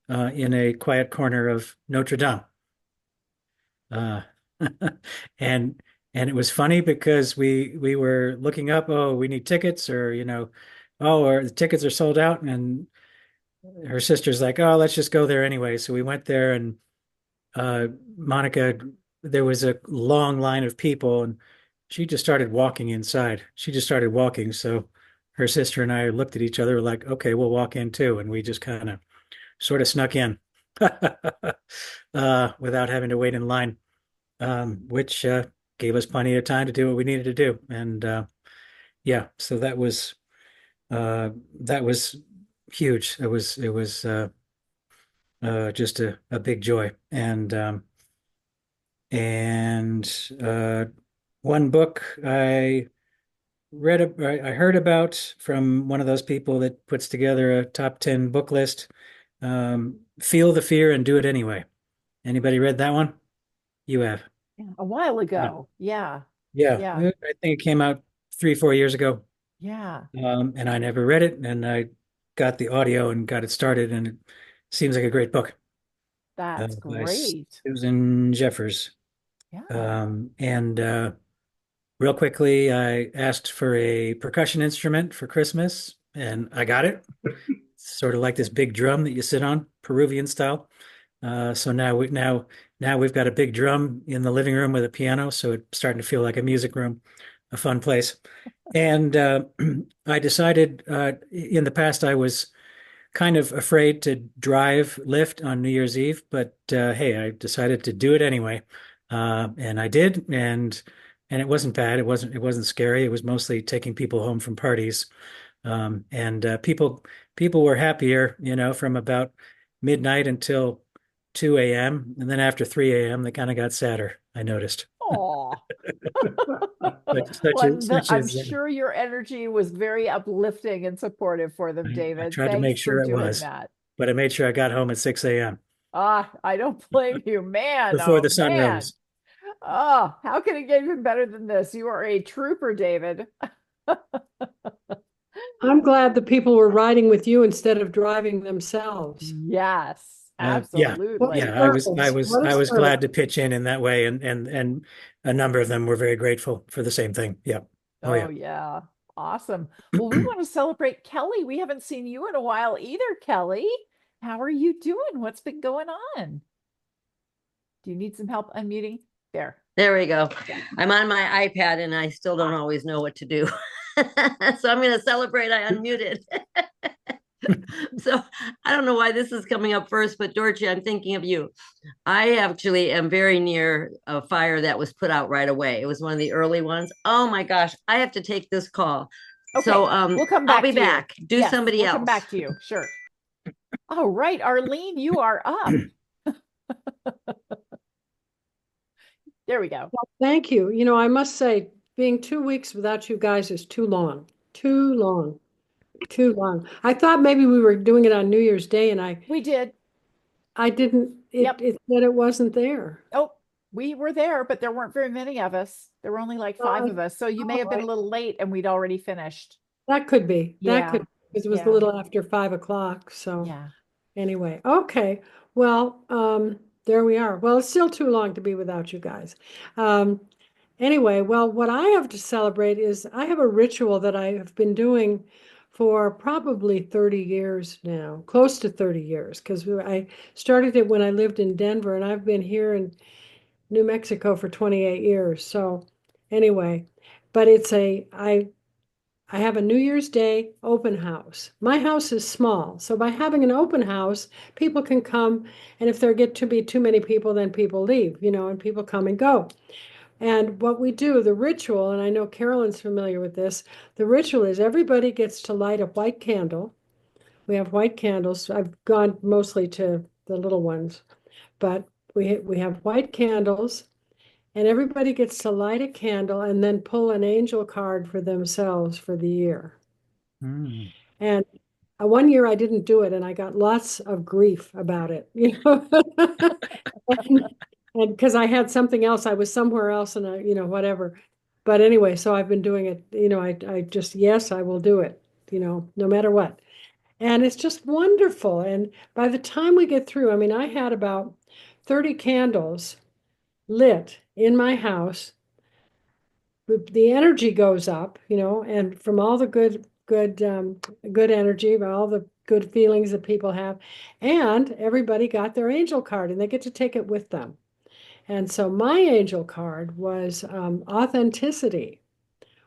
in a quiet corner of Notre Dame. And it was funny because we were looking up, oh, we need tickets, or oh, or the tickets are sold out, and her sister's like, oh, let's just go there anyway. So we went there, and Monica, there was a long line of people, and she just started walking inside. She just started walking. So her sister and I looked at each other like, okay, we'll walk in too. And we just kind of sort of snuck in without having to wait in line, which gave us plenty of time to do what we needed to do. And yeah, so that was huge. It was just a big joy. And one book I heard about from one of those people that puts together a top 10 book list. Feel the Fear and Do It Anyway. Anybody read that one? You have. A while ago. Yeah. Yeah. Yeah. I think it came out 3-4 years ago. Yeah. And I never read it, and I got the audio and got it started, and it seems like a great book. That's By great. Susan Jeffers. Yeah. And real quickly, I asked for a percussion instrument for Christmas, and I got it. Sort of like this big drum that you sit on, Peruvian style. So now we've got a big drum in the living room with a piano, so it's starting to feel like a music room, a fun place. And I decided in the past I was kind of afraid to drive Lyft on New Year's Eve, but hey, I decided to do it anyway, and I did, and it wasn't bad. It wasn't scary. It was mostly taking people home from parties, and people were happier, from about midnight until 2 a.m. And then after 3 a.m., they kind of got sadder, I noticed. Oh. Such I'm is, sure your energy was very uplifting and supportive for them, I David. tried to make Thanks sure for it doing was, that. but I made sure I got home at 6 a.m. I don't blame you, man. before Oh, the sun man. rose. Oh, how can it get even better than this? You are a trooper, David. I'm glad the people were riding with you instead of driving themselves. Yes, Yeah, absolutely. yeah. I was What a glad service. to pitch in that way, and a number of them were very grateful for the same thing. Yeah. Oh yeah. Oh, yeah. Awesome. Well, we want to celebrate Kelly. We haven't seen you in a while either, Kelly. How are you doing? What's been going on? Do you need some help unmuting? There. There we go. I'm on my iPad and I still don't always know what to do. So I'm going to celebrate. I unmuted. So I don't know why this is coming up first, but Georgie, I'm thinking of you. I actually am very near a fire that was put out right away. It was one of the early ones. Oh my gosh, I have to take this call. Okay, So we'll come back I'll be to you. back. Do Yes, somebody we'll else. come back to you. Sure. All right, Arlene, you are up. There we go. Well, thank you. You know, I must say, being 2 weeks without you guys is too long. Too long. Too long. I thought maybe we were doing it on New Year's Day, and We did. I didn't. Yep. It said it wasn't there. Oh, we were there, but there weren't very many of us. There were only like 5 of us. So you may have been a little late and we'd already finished. That could be. That Yeah. could, because it was a Yeah. little after 5 o'clock. So Yeah. anyway, okay. Well, there we are. Well, it's still too long to be without you guys. Anyway, well, what I have to celebrate is I have a ritual that I have been doing for probably 30 years now, close to 30 years, because I started it when I lived in Denver, and I've been here in New Mexico for 28 years. So anyway, but I have a New Year's Day open house. My house is small, so by having an open house, people can come, and if there get to be too many people, then people leave, and people come and go. And what we do, the ritual, and I know Carolyn's familiar with this, the ritual is everybody gets to light a white candle. We have white candles. I've gone mostly to the little ones, but we have white candles, and everybody gets to light a candle and then pull an angel card for themselves for the year. Mm. And one year I didn't do it, and I got lots of grief about it, and because I had something else, I was somewhere else, and whatever. But anyway, so I've been doing it. I just, yes, I will do it. No matter what. And it's just wonderful. And by the time we get through, I mean, I had about 30 candles lit in my house. The energy goes up, and from all the good energy, all the good feelings that people have, and everybody got their angel card, and they get to take it with them. And so my angel card was authenticity,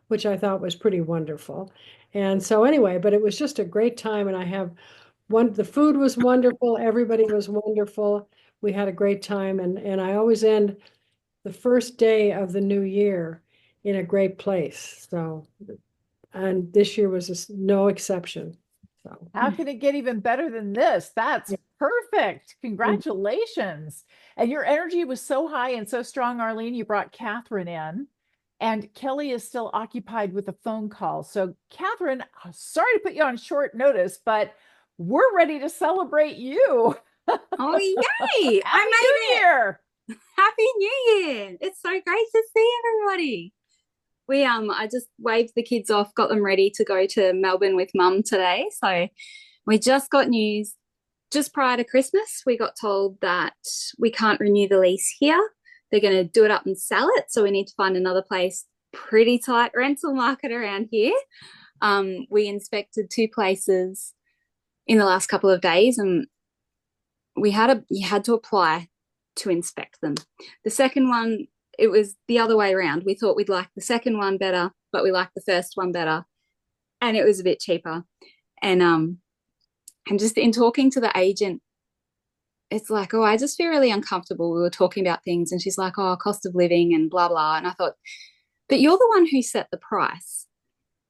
which I thought was pretty wonderful. And so anyway, but it was just a great time, and the food was wonderful, everybody was wonderful. We had a great time, and I always end the first day of the new year in a great place. So, and this year was no exception. So, How can it get even better than this? That's Yeah. perfect. Congratulations. And your energy was so high and so strong, Arlene, you brought Catherine in. And Kelly is still occupied with a phone call. So, Catherine, sorry to put you on short notice, but we're ready to celebrate you. Oh, yay! Happy New Year! Happy New Year! It's so great to see everybody. I just waved the kids off, got them ready to go to Melbourne with Mum today. So we just got news just prior to Christmas. We got told that we can't renew the lease here. They're going to do it up and sell it. So we need to find another place. Pretty tight rental market around here. We inspected 2 places in the last couple of days, and you had to apply to inspect them. The second one, it was the other way around. We thought we'd like the second one better, but we liked the first one better, and it was a bit cheaper. And just in talking to the agent, it's like, oh, I just feel really uncomfortable. We were talking about things, and she's like, oh, cost of living and blah, blah. And I thought, but you're the one who set the price.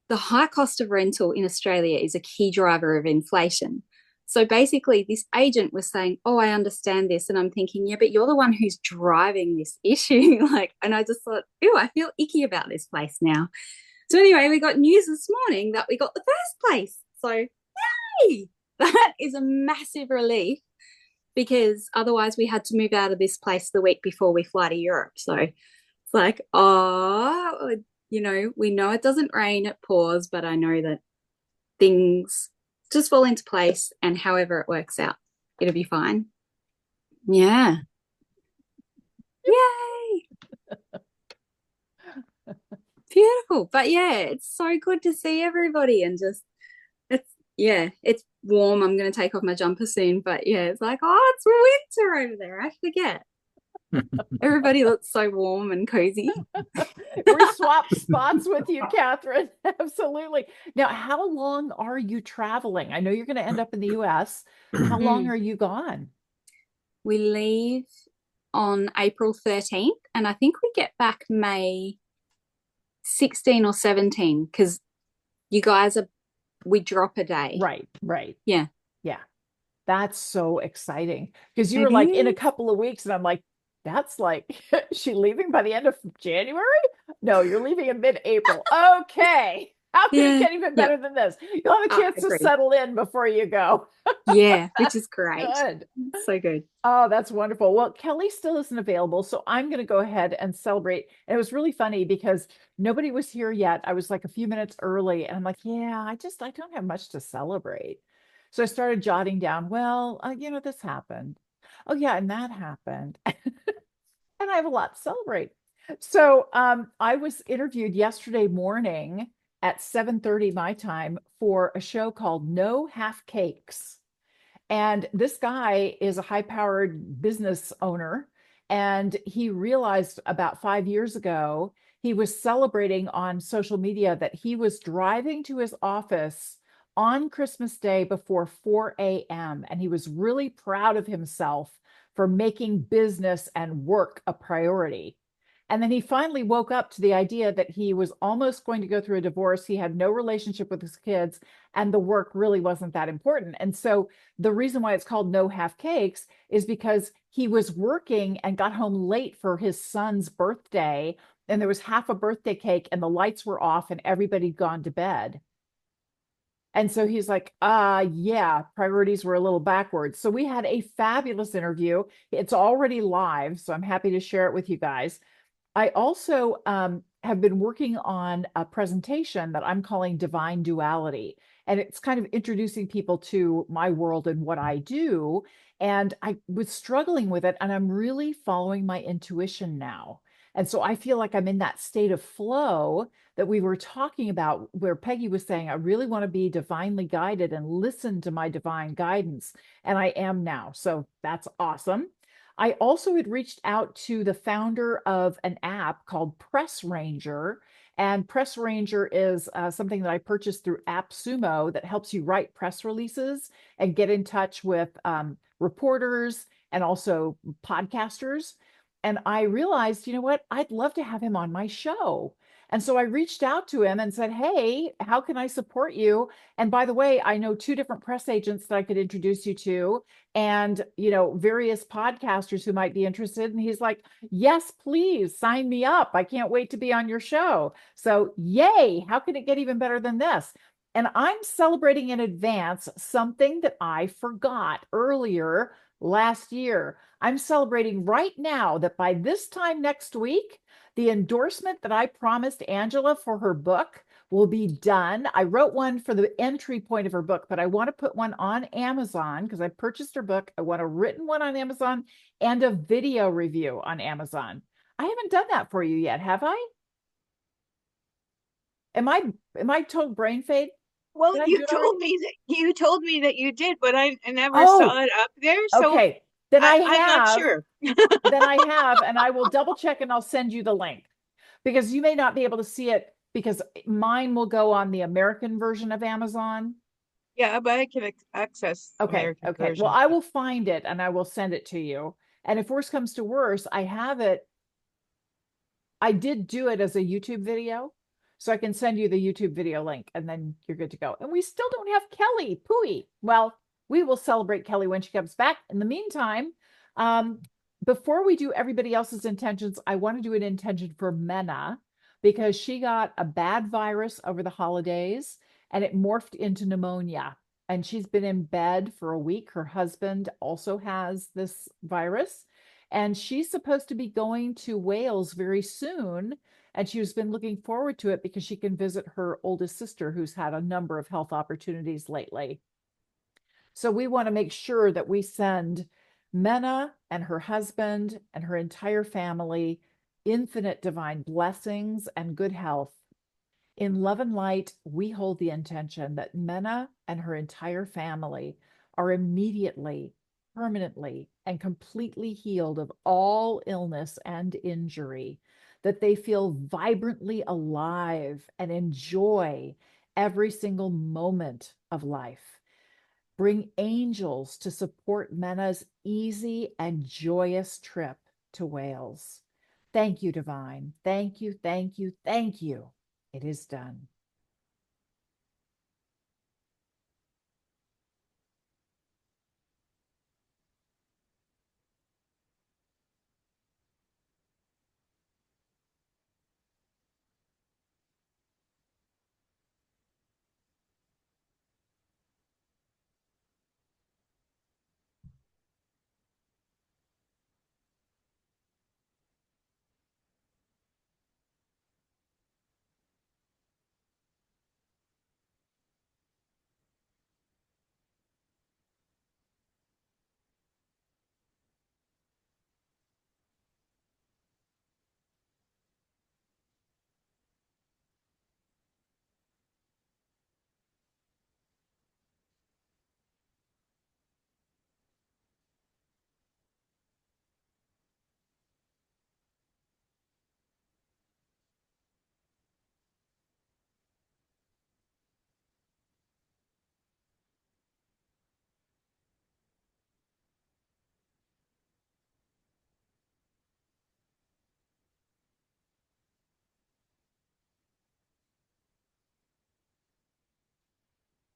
The high cost of rental in Australia is a key driver of inflation. So basically, this agent was saying, oh, I understand this. And I'm thinking, yeah, but you're the one who's driving this issue. And I just thought, ew, I feel icky about this place now. So anyway, we got news this morning that we got the first place. So yay! That is a massive relief, because otherwise we had to move out of this place the week before we fly to Europe. So it's like, oh, we know it doesn't rain, it pours, but I know that things just fall into place, and however it works out, it'll be fine. Yeah. Yay. Beautiful. But yeah, it's so good to see everybody, and just it's warm. I'm going to take off my jumper soon, but yeah, it's like, oh, it's winter over there. I forget. Everybody looks so warm and cozy. We swapped spots with you, Catherine. Absolutely. Now, how long are you traveling? I know you're going to end up in the US. How long are you gone? We leave on April 13th, and I think we get back May 16 or 17, because you guys we drop a day. Right. Yeah. Yeah. That's so exciting because you were It like in a is. couple of weeks, and I'm like, that's like, is she leaving by the end of January? No, you're leaving in mid-April. Okay. How can it Yeah. get even Yep. better than this? You'll have a chance to Agreed. settle in before you go. Yeah, which is great. Good. So good. Oh, that's wonderful. Well, Kelly still isn't available, so I'm going to go ahead and celebrate. And it was really funny because nobody was here yet. I was like a few minutes early, and I'm like, yeah, I don't have much to celebrate. So I started jotting down, well, this happened. Oh, yeah, and that happened. And I have a lot to celebrate. So I was interviewed yesterday morning at 7:30 my time for a show called No Half Cakes. And this guy is a high-powered business owner. And he realized about 5 years ago, he was celebrating on social media that he was driving to his office on Christmas Day before 4 a.m. And he was really proud of himself for making business and work a priority. And then he finally woke up to the idea that he was almost going to go through a divorce. He had no relationship with his kids, and the work really wasn't that important. And so the reason why it's called No Half Cakes is because he was working and got home late for his son's birthday, and there was half a birthday cake, and the lights were off, and everybody'd gone to bed. And so he's like, yeah, priorities were a little backwards. So we had a fabulous interview. It's already live, so I'm happy to share it with you guys. I also have been working on a presentation that I'm calling Divine Duality. And it's kind of introducing people to my world and what I do. And I was struggling with it, and I'm really following my intuition now. And so I feel like I'm in that state of flow that we were talking about, where Peggy was saying, I really want to be divinely guided and listen to my divine guidance. And I am now. So that's awesome. I also had reached out to the founder of an app called Press Ranger. And Press Ranger is something that I purchased through AppSumo that helps you write press releases and get in touch with reporters and also podcasters. And I realized, you know what? I'd love to have him on my show. And so I reached out to him and said, hey, how can I support you? And by the way, I know two different press agents that I could introduce you to, and various podcasters who might be interested. And he's like, yes, please sign me up. I can't wait to be on your show. So yay, how can it get even better than this? And I'm celebrating in advance something that I forgot earlier last year. I'm celebrating right now that by this time next week, the endorsement that I promised Angela for her book will be done. I wrote one for the entry point of her book, but I want to put one on Amazon because I purchased her book. I want a written one on Amazon and a video review on Amazon. I haven't done that for you yet, have I? Am I total brain fade? Well, Did I do you it told already? me that you told me that you did, but I never Oh, saw it up there, so okay. Then I I'm not have, sure. and I will double check and I'll send you the link because you may not be able to see it because mine will go on the American version of Amazon. Yeah, but I can access Okay, American okay. Well, version. I will find it and I will send it to you. And if worse comes to worse, I have it. I did do it as a YouTube video, so I can send you the YouTube video link and then you're good to go. And we still don't have Kelly Pooey. Well, we will celebrate Kelly when she comes back. In the meantime, um, before we do everybody else's intentions, I want to do an intention for Menna because she got a bad virus over the holidays and it morphed into pneumonia. And she's been in bed for a week. Her husband also has this virus. And she's supposed to be going to Wales very soon. And she's been looking forward to it because she can visit her oldest sister, who's had a number of health opportunities lately. So we want to make sure that we send Menna and her husband and her entire family infinite divine blessings and good health. In love and light, we hold the intention that Menna and her entire family are immediately, permanently, and completely healed of all illness and injury, that they feel vibrantly alive and enjoy every single moment of life. Bring angels to support Menna's easy and joyous trip to Wales. Thank you, Divine. Thank you, thank you, thank you. It is done.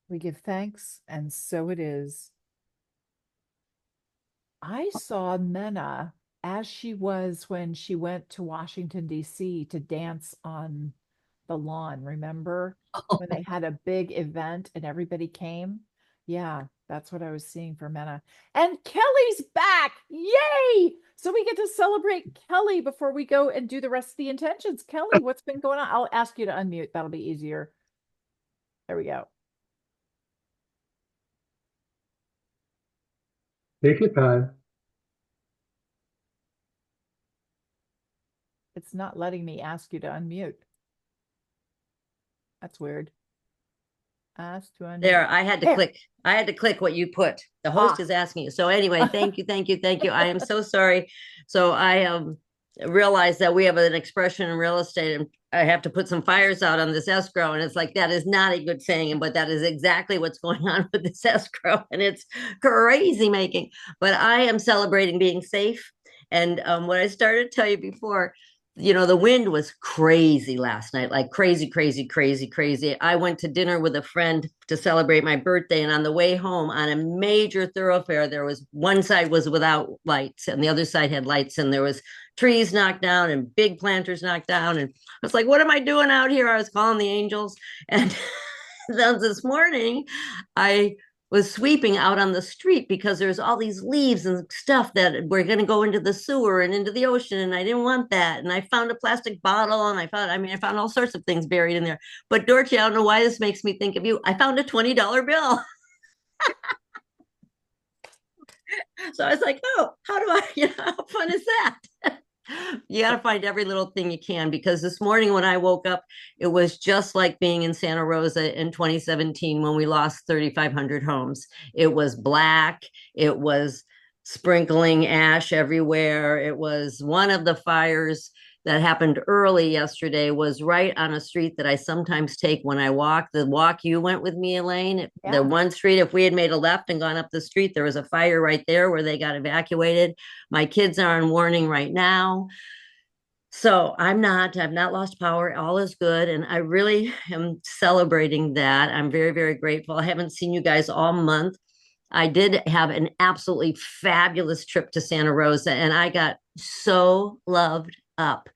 We give thanks, and so it is. I saw Menna as she was when she went to Washington, D.C. to dance on the lawn. Remember when they had a big event and everybody came? Yeah, that's what I was seeing for Menna. And Kelly's back. Yay! So we get to celebrate Kelly before we go and do the rest of the intentions. Kelly, what's been going on? I'll ask you to unmute. That'll be easier. There we go. Take your time. It's not letting me ask you to unmute. That's weird. Ask to unmute. There, I had to There. click. I had to click what you put. The host is asking you. So anyway, thank you, thank you, thank you. I am so sorry. So I realized that we have an expression in real estate, and I have to put some fires out on this escrow. And it's like, that is not a good saying, but that is exactly what's going on with this escrow. And it's crazy making. But I am celebrating being safe. And what I started to tell you before, you know, the wind was crazy last night, like crazy, crazy, crazy, crazy. I went to dinner with a friend to celebrate my birthday. And on the way home on a major thoroughfare, there was one side was without lights and the other side had lights, and there was trees knocked down and big planters knocked down. And I was like, what am I doing out here? I was calling the angels. And then this morning, I was sweeping out on the street because there's all these leaves and stuff that were going to go into the sewer and into the ocean, and I didn't want that. And I found a plastic bottle, and I found all sorts of things buried in there. But Dorothy, I don't know why this makes me think of you. I found a $20 bill. So I was like, oh, how do I, how fun is that? You got to find every little thing you can, because this morning when I woke up, it was just like being in Santa Rosa in 2017 when we lost 3,500 homes. It was black. It was sprinkling ash everywhere. It was one of the fires that happened early yesterday was right on a street that I sometimes take when I walk. The walk you went with me, Elaine, the one street, if we had made a left and gone up the street, there was a fire right there where they got evacuated. My kids are on warning right now. So I've not lost power. All is good. And I really am celebrating that. I'm very, very grateful. I haven't seen you guys all month. I did have an absolutely fabulous trip to Santa Rosa, and I got so loved up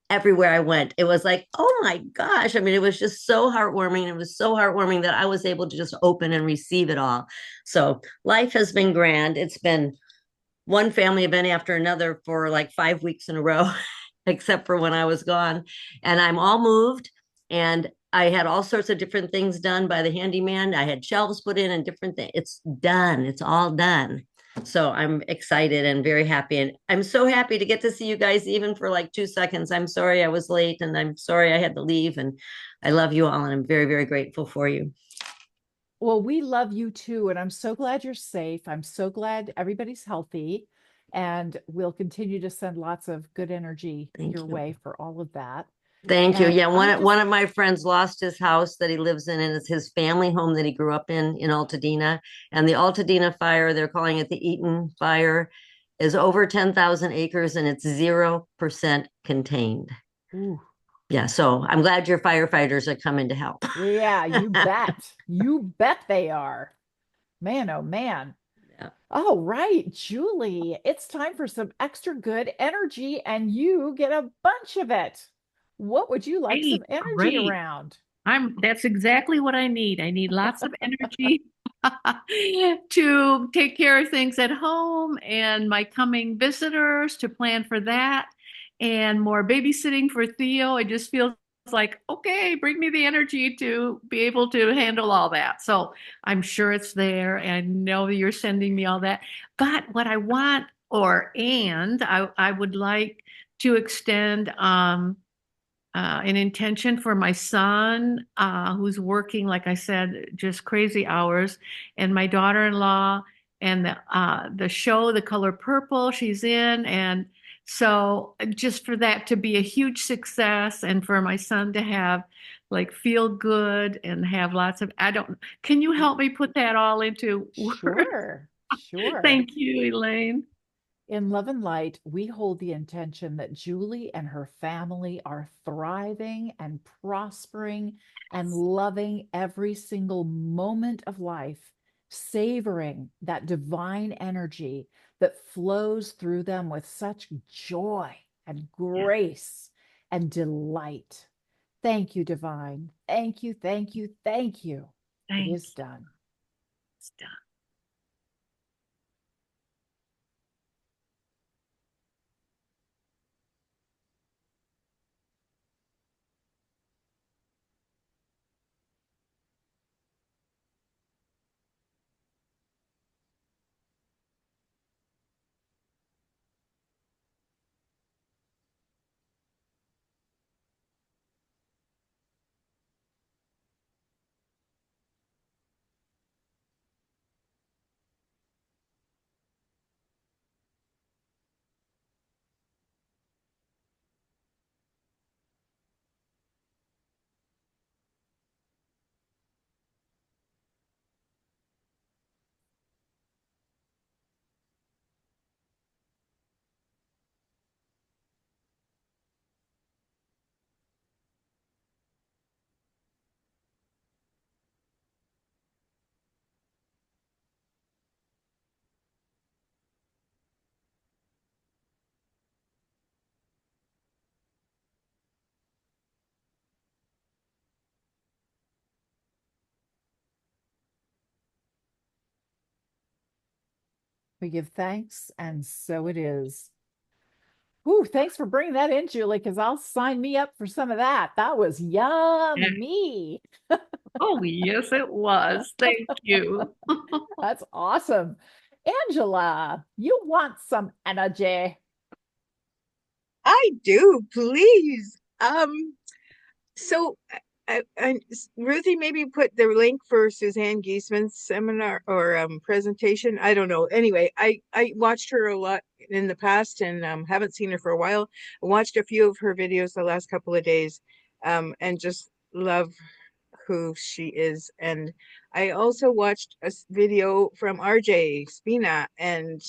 everywhere I went. It was like, oh my gosh. I mean, it was just so heartwarming. It was so heartwarming that I was able to just open and receive it all. So life has been grand. It's been one family event after another for like 5 weeks in a row, except for when I was gone. And I'm all moved, and I had all sorts of different things done by the handyman. I had shelves put in and different things. It's done. It's all done. So I'm excited and very happy. And I'm so happy to get to see you guys even for like 2 seconds. I'm sorry I was late, and I'm sorry I had to leave. And I love you all, and I'm very, very grateful for you. Well, we love you too. And I'm so glad you're safe. I'm so glad everybody's healthy. And we'll continue to send lots of good energy your way for all of that. Thank you. And Yeah, I'm one of my friends lost his house that he lives in, and it's his family home that he grew up in Altadena. And the Altadena fire, they're calling it the Eaton fire, is over 10,000 acres, and it's 0% contained. Ooh. Yeah, so I'm glad your firefighters are coming to help. Yeah, you bet. You bet they are. Man, oh man. Yeah. All right, Julie, it's time for some extra good energy, and you get a bunch of it. What would you like some energy around? That's exactly what I need. I need lots of energy to take care of things at home and my coming visitors, to plan for that, and more babysitting for Theo. It just feels like, okay, bring me the energy to be able to handle all that. So I'm sure it's there, and I know that you're sending me all that. But what I want, I would like to extend an intention for my son, who's working, like I said, just crazy hours, and my daughter-in-law, and the show, The Color Purple, she's in. And so just for that to be a huge success, and for my son to have like feel good and have lots of, can you help me put that all into words? Sure. Thank you, Elaine. In Love and Light, we hold the intention that Julie and her family are thriving and prospering and loving every single moment of life, savoring that divine energy that flows through them with such joy and Yeah. grace and delight. Thank you, Divine. Thank you, thank you, thank you. It Thank is done. It's done. We give thanks, and so it is. Ooh, thanks for bringing that in, Julie, because I'll sign me up for some of that. That was Yeah. yummy. Oh, yes, it was. Thank you. That's awesome. Angela, you want some energy? I do, please. So Ruthie, maybe put the link for Suzanne Giesman's seminar or presentation. I don't know. Anyway, I watched her a lot in the past and haven't seen her for a while. I watched a few of her videos the last couple of days, and just love who she is. And I also watched a video from RJ Spina, and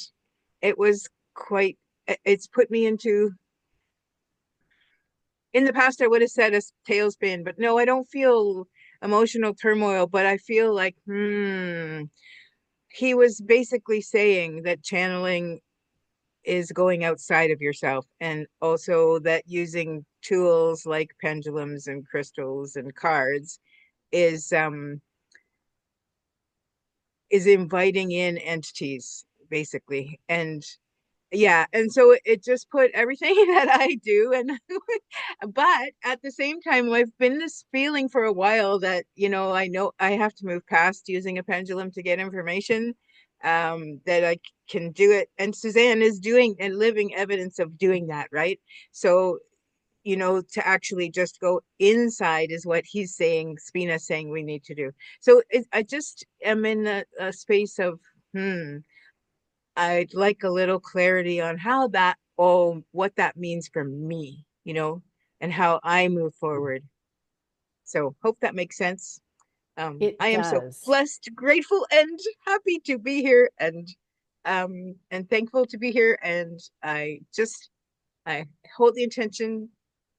it was quite. It's put me into, in the past I would have said a tailspin, but no, I don't feel emotional turmoil, but I feel like, he was basically saying that channeling is going outside of yourself, and also that using tools like pendulums and crystals and cards is inviting in entities basically. And yeah, and so it just put everything that I do, and but at the same time I've been this feeling for a while that, I know I have to move past using a pendulum to get information, that I can do it, and Suzanne is doing and living evidence of doing that, right? So, to actually just go inside is what he's saying, Spina's saying we need to do. So I just am in a space of, I'd like a little clarity on what that means for me, and how I move forward. So hope that makes sense. It I am so does. blessed, grateful, and happy to be here, and thankful to be here. And I hold the intention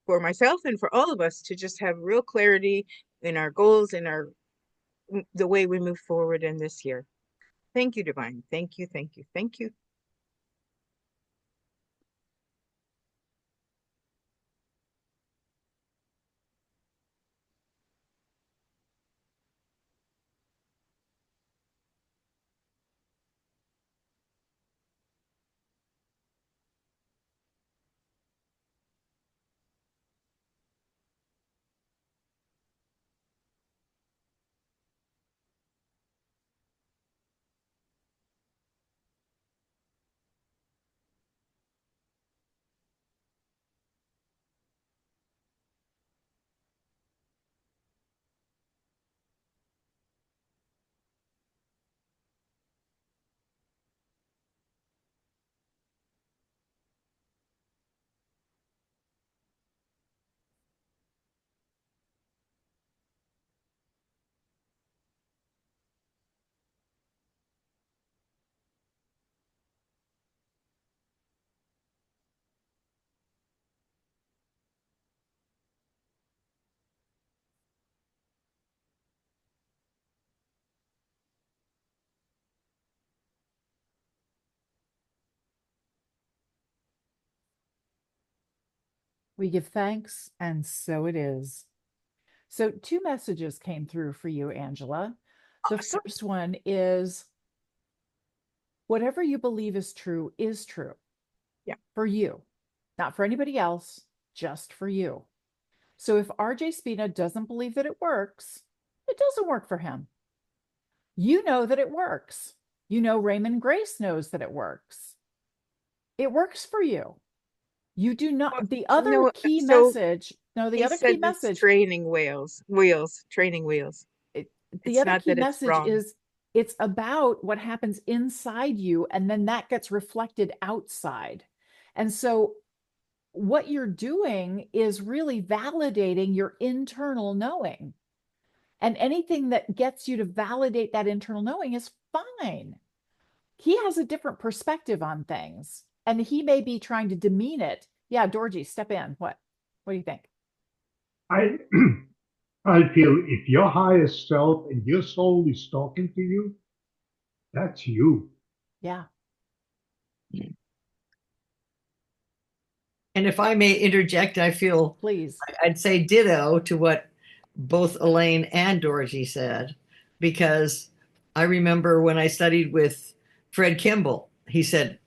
for myself and for all of us to just have real clarity in our goals and the way we move forward in this year. Thank you, Divine. Thank you, thank you, thank you. We give thanks, and so it is. So, two messages came through for you, Angela. The Awesome. first one is whatever you believe is true Yeah. for you, not for anybody else, just for you. So, if RJ Spina doesn't believe that it works, it doesn't work for him. You know that it works. You know, Raymond Grace knows that it works. It works for you. You do Well, not, the other no, key so message, no, the he other key said it's message, training wheels. it, the It's other not key that it's message wrong. is it's about what happens inside you, and then that gets reflected outside. And so what you're doing is really validating your internal knowing. And anything that gets you to validate that internal knowing is fine. He has a different perspective on things, and he may be trying to demean it. Yeah, Dorji, step in. What do you think? I I feel if your higher self and your soul is talking to you, that's you. Yeah, And if I may interject, I feel please. I'd say ditto to what both Elaine and Dorothy said, because I remember when I studied with Fred Kimball, he said,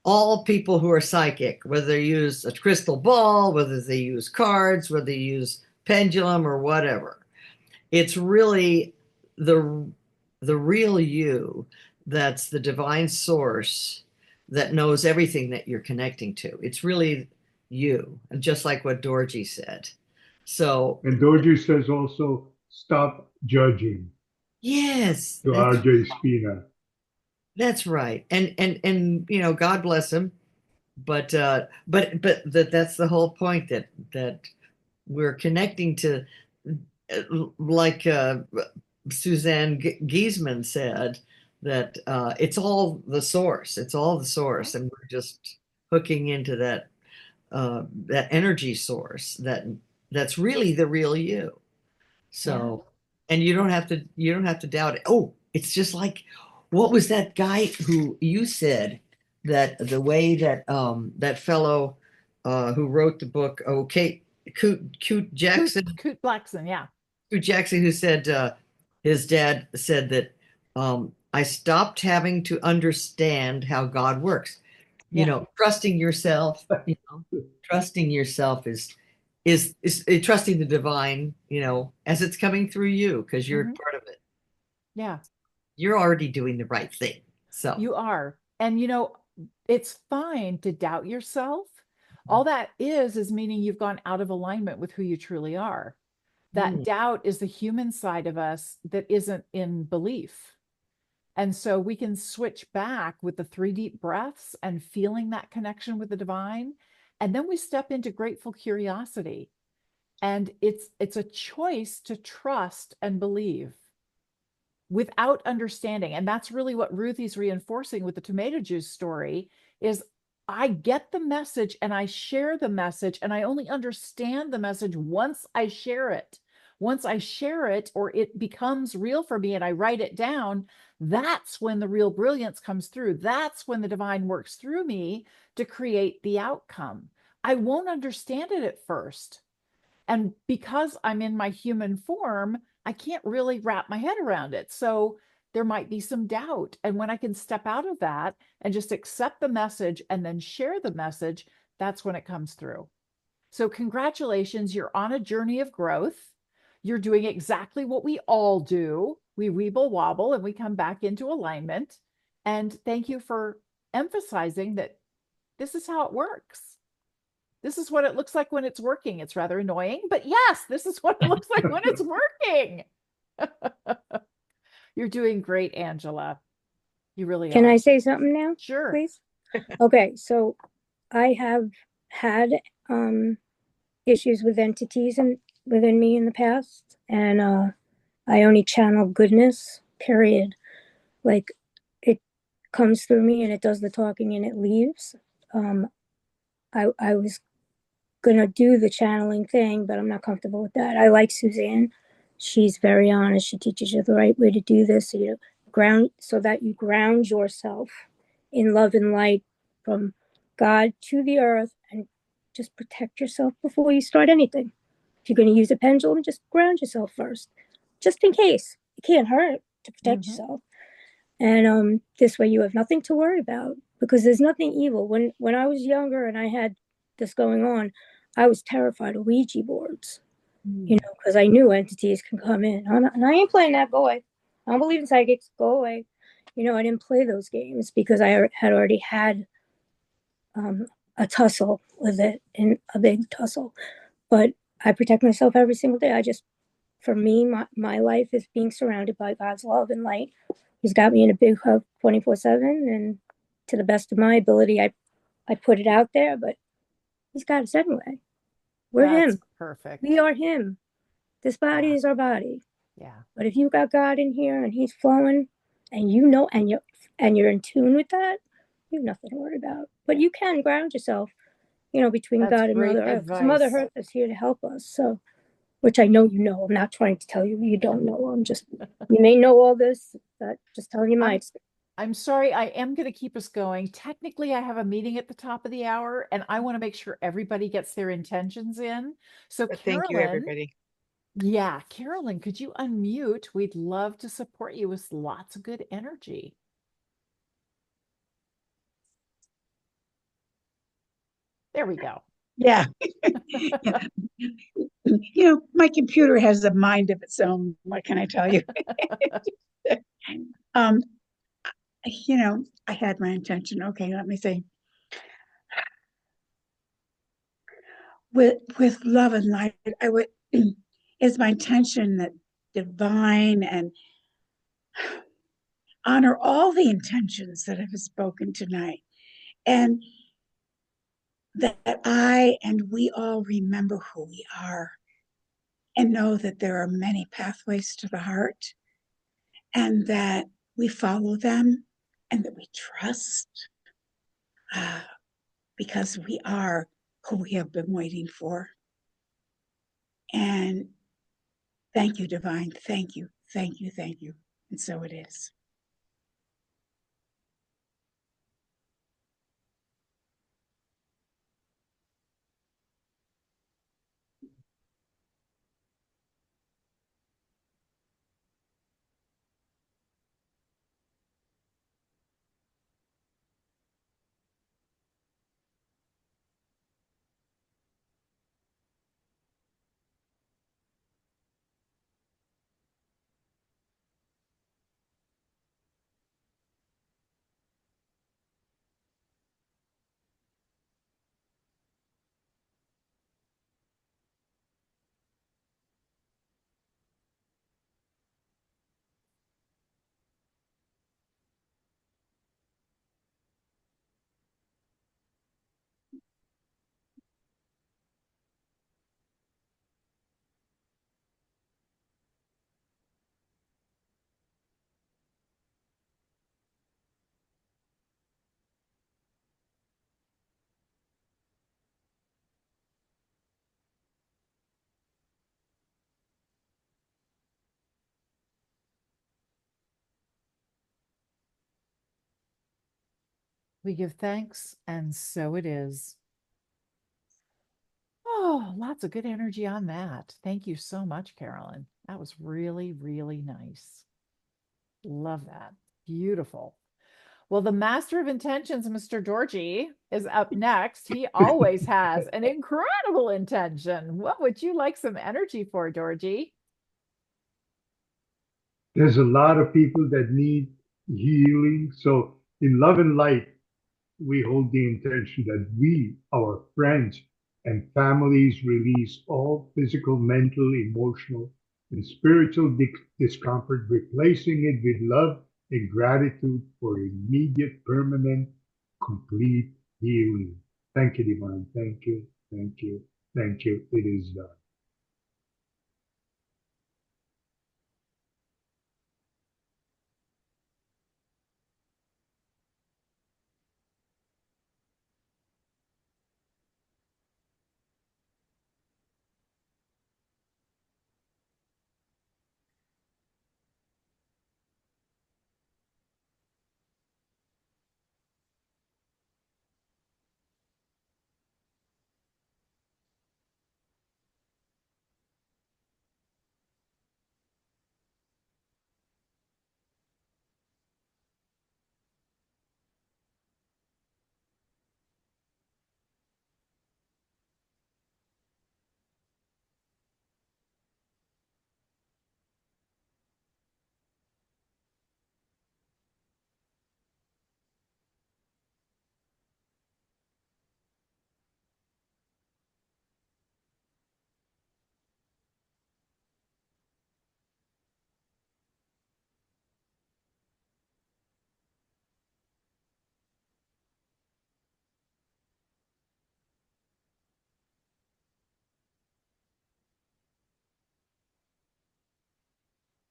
all people who are psychic, whether they use a crystal ball, whether they use cards, whether they use pendulum or whatever, it's really the the real you that's the divine source that knows everything that you're connecting to. It's really you, and just like what Dorji said. So And Doji says also, stop judging yes, to RJ Spina. that's right. And you know, God bless him. But that's the whole point, that we're connecting to, like Suzanne Giesman said, that it's all the source. It's all the source, and we're just hooking into that energy source that's really the real you. So, and you don't have to doubt it. Oh, it's just like, what was that guy who you said that the way that that fellow who wrote the book, Coot Jackson, Coot Blackson, yeah. Coot Jackson, who said his dad said that I stopped having to understand how God works. You Yeah. know, trusting yourself, trusting yourself is trusting the divine, as it's coming through you, because you're Mhm. part of it. Yeah, You're already doing the right thing. So, you are. And it's fine to doubt yourself. All that is meaning you've gone out of alignment with who you truly are. That doubt is the human side of us that isn't in belief. And so we can switch back with the 3 deep breaths and feeling that connection with the divine. And then we step into grateful curiosity. And it's a choice to trust and believe without understanding. And that's really what Ruthie's reinforcing with the tomato juice story is I get the message and I share the message, and I only understand the message once I share it. Once I share it, or it becomes real for me and I write it down, that's when the real brilliance comes through. That's when the divine works through me to create the outcome. I won't understand it at first. And because I'm in my human form, I can't really wrap my head around it. So there might be some doubt. And when I can step out of that and just accept the message and then share the message, that's when it comes through. So, congratulations, you're on a journey of growth. You're doing exactly what we all do. We weeble wobble and we come back into alignment. And thank you for emphasizing that this is how it works. This is what it looks like when it's working. It's rather annoying, but yes, this is what it looks like when it's working. You're doing great, Angela. You really Can are. I say something now, Sure. please? Okay, so I have had issues with entities within me in the past, and I only channel goodness, period. Like, it comes through me and it does the talking and it leaves. I was gonna do the channeling thing, but I'm not comfortable with that. I like Suzanne. She's very honest. She teaches you the right way to do this. So that you ground yourself in love and light from God to the earth, and just protect yourself before you start anything. If you're going to use a pendulum, just ground yourself first, just in case. It can't hurt to protect yourself. And this way you have nothing to worry about, because there's nothing evil. When I was younger and I had this going on, I was terrified of Ouija boards, because I knew entities can come in. And I ain't playing that. Go away. I don't believe in psychics. Go away. I didn't play those games because I had already had a tussle with it, and a big tussle. But I protect myself every single day. For me, my life is being surrounded by God's love and light. He's got me in a big hug 24/7, and to the best of my ability, I put it out there, but he's got us anyway. We're That's him. perfect. We are him. This body is our body. Yeah. But if you've got God in here and he's flowing, and you're in tune with that, you have nothing to worry about. But you can ground yourself, between That's God and great Mother Earth. Because advice. Mother Earth is here to help us. So, which I know you know. I'm not trying to tell you you don't know. You may know all this, but just telling you my experience. I'm sorry, I am going to keep us going. Technically, I have a meeting at the top of the hour, and I want to make sure everybody gets their intentions in. So, But thank you, Carolyn, everybody. yeah, Carolyn, could you unmute? We'd love to support you with lots of good energy. There we go. Yeah. Yeah. My computer has a mind of its own. What can I tell you? um, I had my intention. Okay, let me see. With love and light, I would is my intention that divine and honor all the intentions that have spoken tonight, and that I and we all remember who we are, and know that there are many pathways to the heart, and that we follow them, and that we trust, uh, because we are who we have been waiting for. And thank you, divine. Thank you, thank you, thank you. And so it is. We give thanks, and so it is. Oh, lots of good energy on that. Thank you so much, Carolyn. That was really, really nice. Love that. Beautiful. Well, the master of intentions, Mr. Georgie, is up next. He always has an incredible intention. What would you like some energy for, Georgie? There's a lot of people that need healing. So in love and light, we hold the intention that we, our friends, and families release all physical, mental, emotional, and spiritual discomfort, replacing it with love and gratitude for immediate, permanent, complete healing. Thank you, Divine. Thank you. Thank you. Thank you. It is done.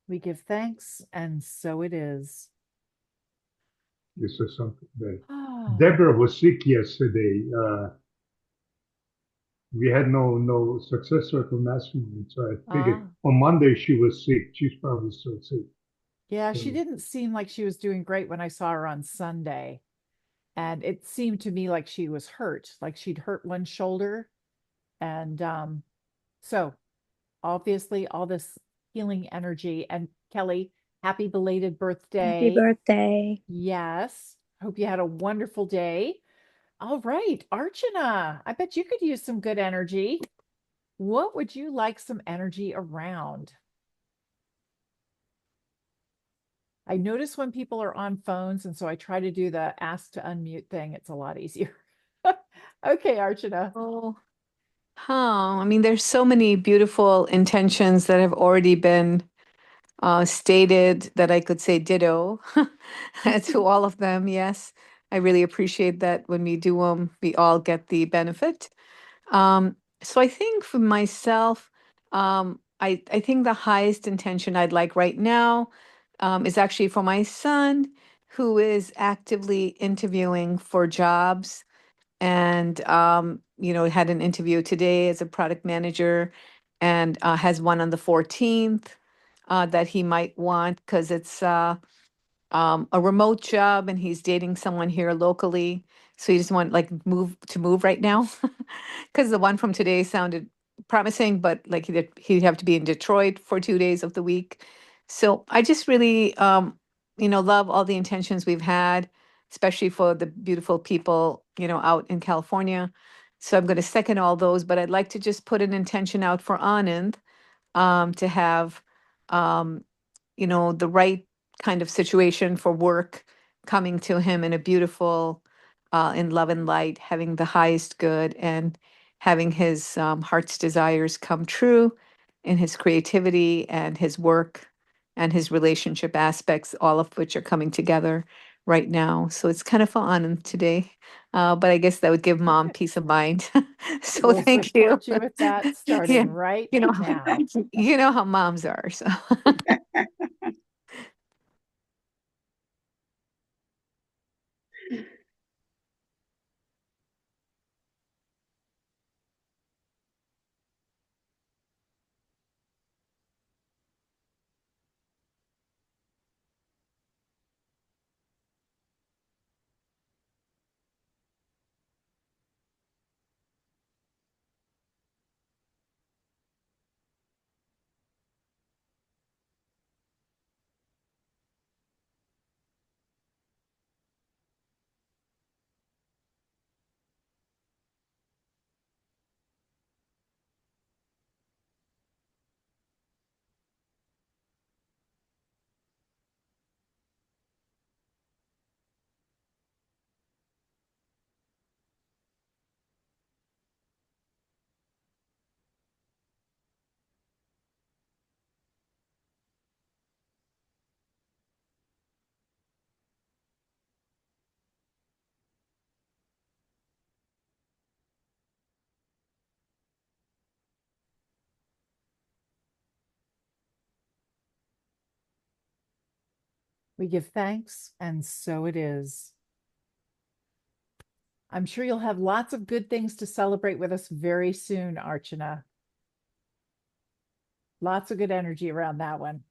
We give thanks, and so it is. This is something that Ah, Deborah was sick yesterday. We had no success circle mastermind, so I figured ah. on Monday she was sick. She's probably still sick. Yeah, she So didn't seem like she was doing great when I saw her on Sunday. And it seemed to me like she was hurt, like she'd hurt one shoulder. And so obviously all this healing energy. And Kelly, happy belated Happy birthday. birthday. Yes. Hope you had a wonderful day. All right, Archana, I bet you could use some good energy. What would you like some energy around? I notice when people are on phones, and so I try to do the ask to unmute thing. It's a lot easier. Okay, Archana. Oh, I mean, there's so many beautiful intentions that have already been stated that I could say ditto to all of them. Yes, I really appreciate that when we do them, we all get the benefit. So I think for myself, I think the highest intention I'd like right now is actually for my son, who is actively interviewing for jobs, and had an interview today as a product manager, and has one on the 14th that he might want because it's a remote job, and he's dating someone here locally. So he just want like move right now, because the one from today sounded promising, but like he'd have to be in Detroit for 2 days of the week. So I just really love all the intentions we've had, especially for the beautiful people out in California. So I'm going to second all those, but I'd like to just put an intention out for Anand to have um, the right kind of situation for work coming to him in a beautiful, in love and light, having the highest good, and having his heart's desires come true in his creativity and his work and his relationship aspects, all of which are coming together right now. So it's kind of fun today. But I guess that would give mom Perfect. peace of mind. So We'll thank you. support you with that Yeah, starting right you know, now. you know how moms are. So We give thanks, and so it is. I'm sure you'll have lots of good things to celebrate with us very soon, Archana. Lots of good energy around that one.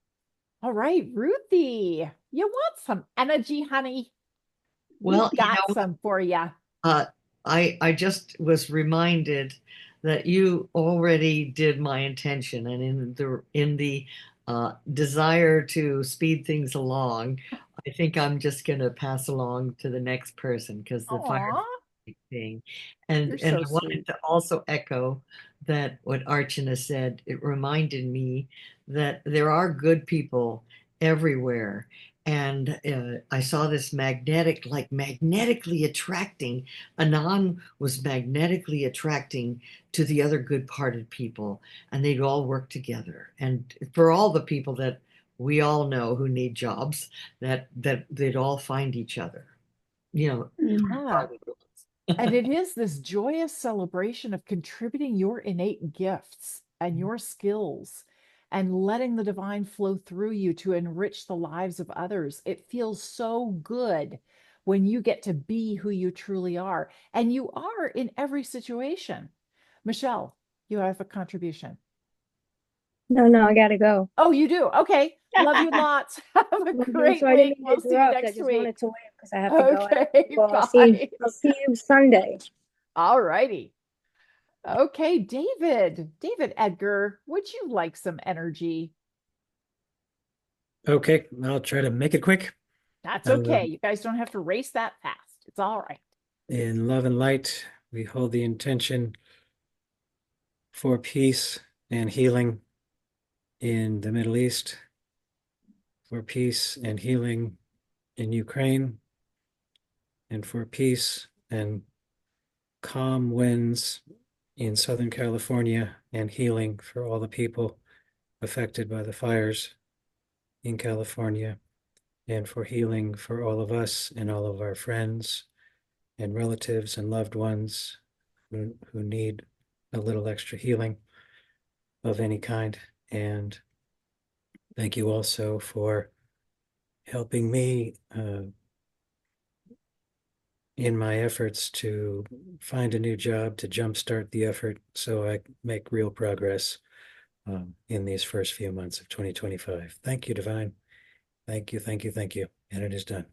All right, Ruthie, you want some energy, honey? Well, We've got some for you. Uh, I just was reminded that you already did my intention, and in the desire to speed things along, I think I'm just going to pass along to the next person because the fire Aw, thing, and you're and so I wanted sweet. to also echo that what Archana said. It reminded me that there are good people everywhere. And I saw this magnetically attracting. Anon was magnetically attracting to the other good-parted people, and they'd all work together. And for all the people that we all know who need jobs, that they'd all find each other. You know, Yeah. And it is this joyous celebration of contributing your innate gifts and your skills and letting the divine flow through you to enrich the lives of others. It feels so good when you get to be who you truly are. And you are in every situation. Michelle, you have a contribution. No, I gotta go. Oh, you do? Okay. Love you lots. Have a No, great so I didn't week. mean We'll to see you interrupt. I next just week. wanted to wait because I have to go. Okay, Well, bye. I'll see you Sunday. All righty. Okay, David. David Edgar, would you like some energy? Okay, I'll try to make it quick. That's okay. You guys don't have to race that fast. It's all right. In love and light, we hold the intention for peace and healing in the Middle East, for peace and healing in Ukraine, and for peace and calm winds in Southern California, and healing for all the people affected by the fires in California, and for healing for all of us and all of our friends and relatives and loved ones who need a little extra healing of any kind. And thank you also for helping me in my efforts to find a new job, to jumpstart the effort so I make real progress in these first few months of 2025. Thank you, Divine. Thank you, thank you, thank you. And it is done.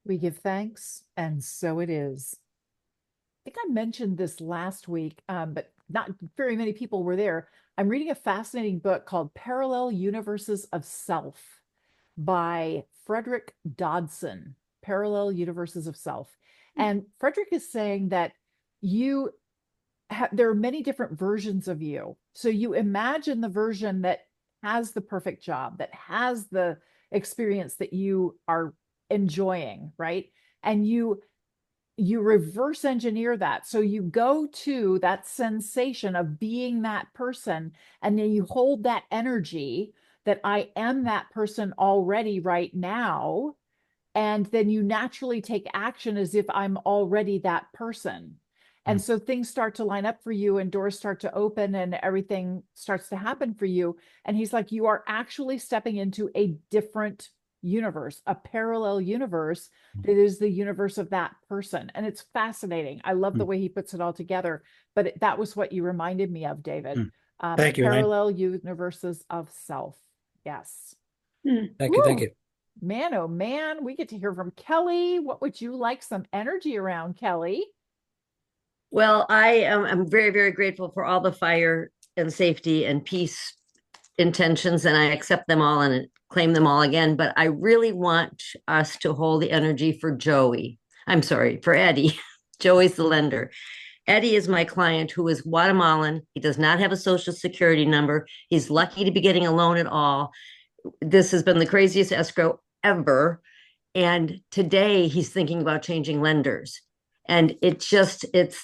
We give thanks, and so it is. I think I mentioned this last week, but not very many people were there. I'm reading a fascinating book called Parallel Universes of Self by Frederick Dodson. Parallel Universes of Self. And Frederick is saying that you there are many different versions of you. So you imagine the version that has the perfect job, that has the experience that you are enjoying, right? And you reverse engineer that. So you go to that sensation of being that person, and then you hold that energy that I am that person already right now. And then you naturally take action as if I'm already that person. And so things start to line up for you and doors start to open and everything starts to happen for you. And he's like, you are actually stepping into a different universe, a parallel universe that is the universe of that person. And it's fascinating. I love the way he puts it all together. But that was what you reminded me of, David. Thank you, Elaine. Parallel universes of self. Yes. Thank you, thank you. Man, oh man, we get to hear from Kelly. What would you like some energy around, Kelly? Well, I'm very, very grateful for all the fire and safety and peace intentions, and I accept them all and claim them all again. But I really want us to hold the energy for Joey. I'm sorry, for Eddie. Joey's the lender. Eddie is my client who is Guatemalan. He does not have a social security number. He's lucky to be getting a loan at all. This has been the craziest escrow ever. And today he's thinking about changing lenders. And it's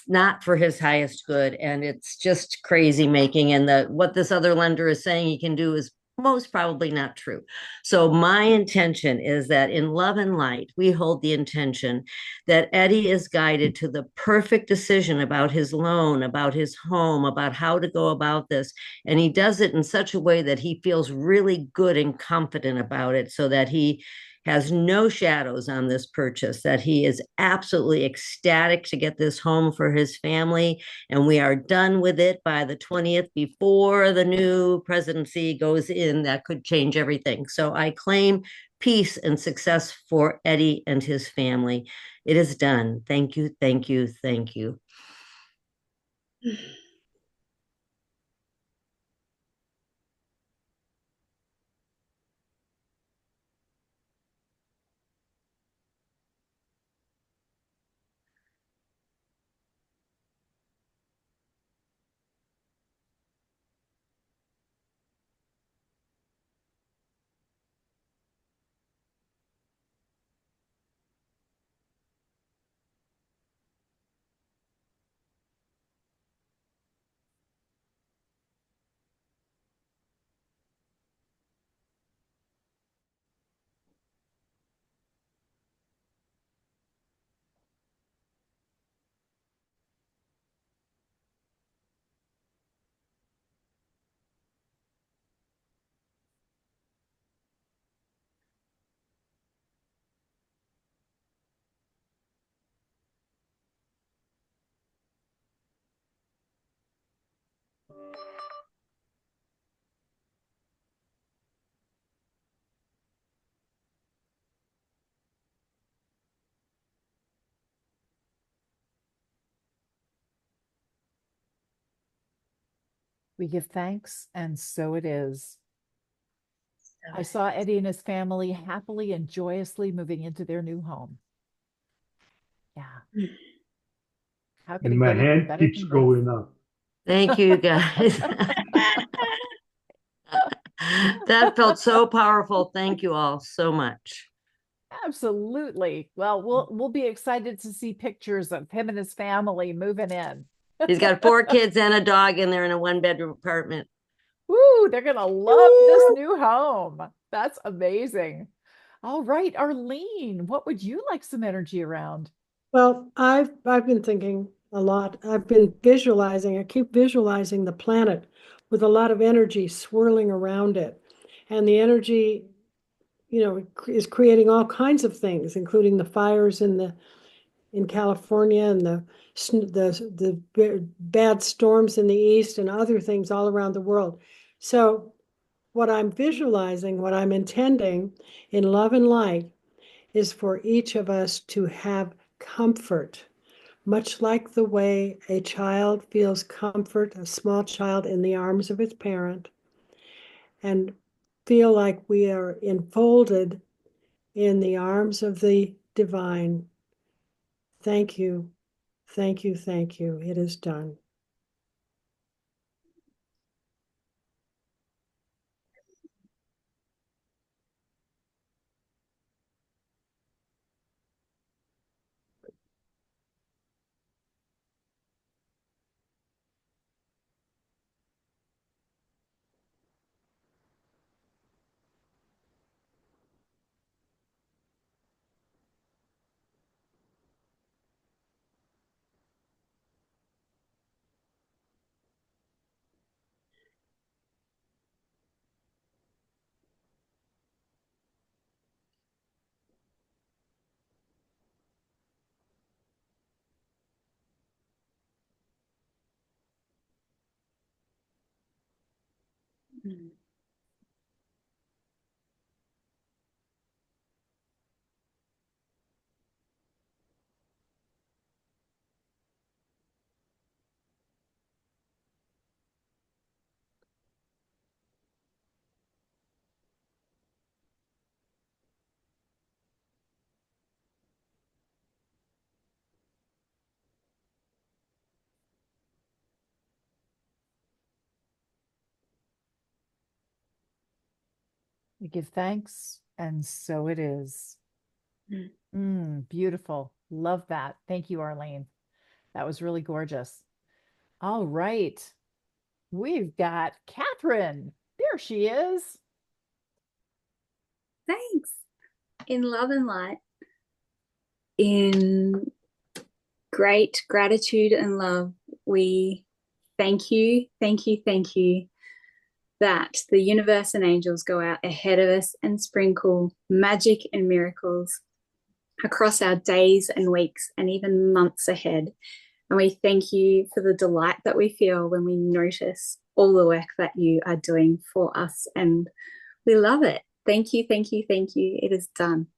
not for his highest good. And it's just crazy making. And what this other lender is saying he can do is most probably not true. So my intention is that in love and light, we hold the intention that Eddie is guided to the perfect decision about his loan, about his home, about how to go about this. And he does it in such a way that he feels really good and confident about it, so that he has no shadows on this purchase, that he is absolutely ecstatic to get this home for his family. And we are done with it by the 20th before the new presidency goes in. That could change everything. So I claim peace and success for Eddie and his family. It is done. Thank you, thank you, thank you. We give thanks, and so it is. I saw Eddie and his family happily and joyously moving into their new home. Yeah. How could And it my get any hand better keeps than this? going up. Thank you, guys. That felt so powerful. Thank you all so much. Absolutely. Well, we'll be excited to see pictures of him and his family moving in. He's got 4 kids and a dog, and they're in a 1-bedroom apartment. Woo, they're gonna love this new home. That's amazing. All right, Arlene, what would you like some energy around? Well, I've been thinking a lot. I've been visualizing, I keep visualizing the planet with a lot of energy swirling around it. And the energy, is creating all kinds of things, including the fires in California and the bad storms in the east and other things all around the world. So what I'm visualizing, what I'm intending in love and light is for each of us to have comfort, much like the way a child feels comfort, a small child in the arms of its parent, and feel like we are enfolded in the arms of the divine. Thank you, thank you, thank you. It is done. We give thanks, and so it is. Beautiful. Love that. Thank you, Arlene. That was really gorgeous. All right. We've got Catherine. There she is. Thanks. In love and light, in great gratitude and love, we thank you, thank you, thank you that the universe and angels go out ahead of us and sprinkle magic and miracles across our days and weeks and even months ahead. And we thank you for the delight that we feel when we notice all the work that you are doing for us. And we love it. Thank you, thank you, thank you. It is done.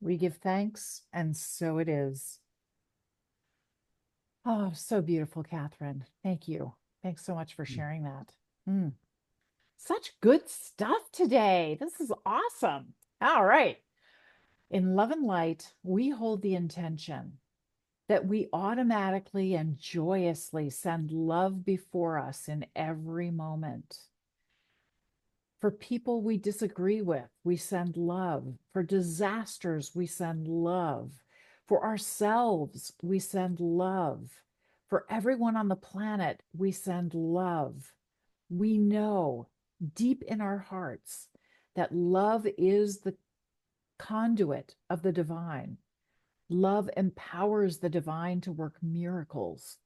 We give thanks, and so it is. Oh, so beautiful, Catherine. Thank you. Thanks so much for sharing that. Mm. Such good stuff today. This is awesome. All right. In love and light, we hold the intention that we automatically and joyously send love before us in every moment. For people we disagree with, we send love. For disasters, we send love. For ourselves, we send love. For everyone on the planet, we send love. We know deep in our hearts that love is the conduit of the divine. Love empowers the divine to work miracles.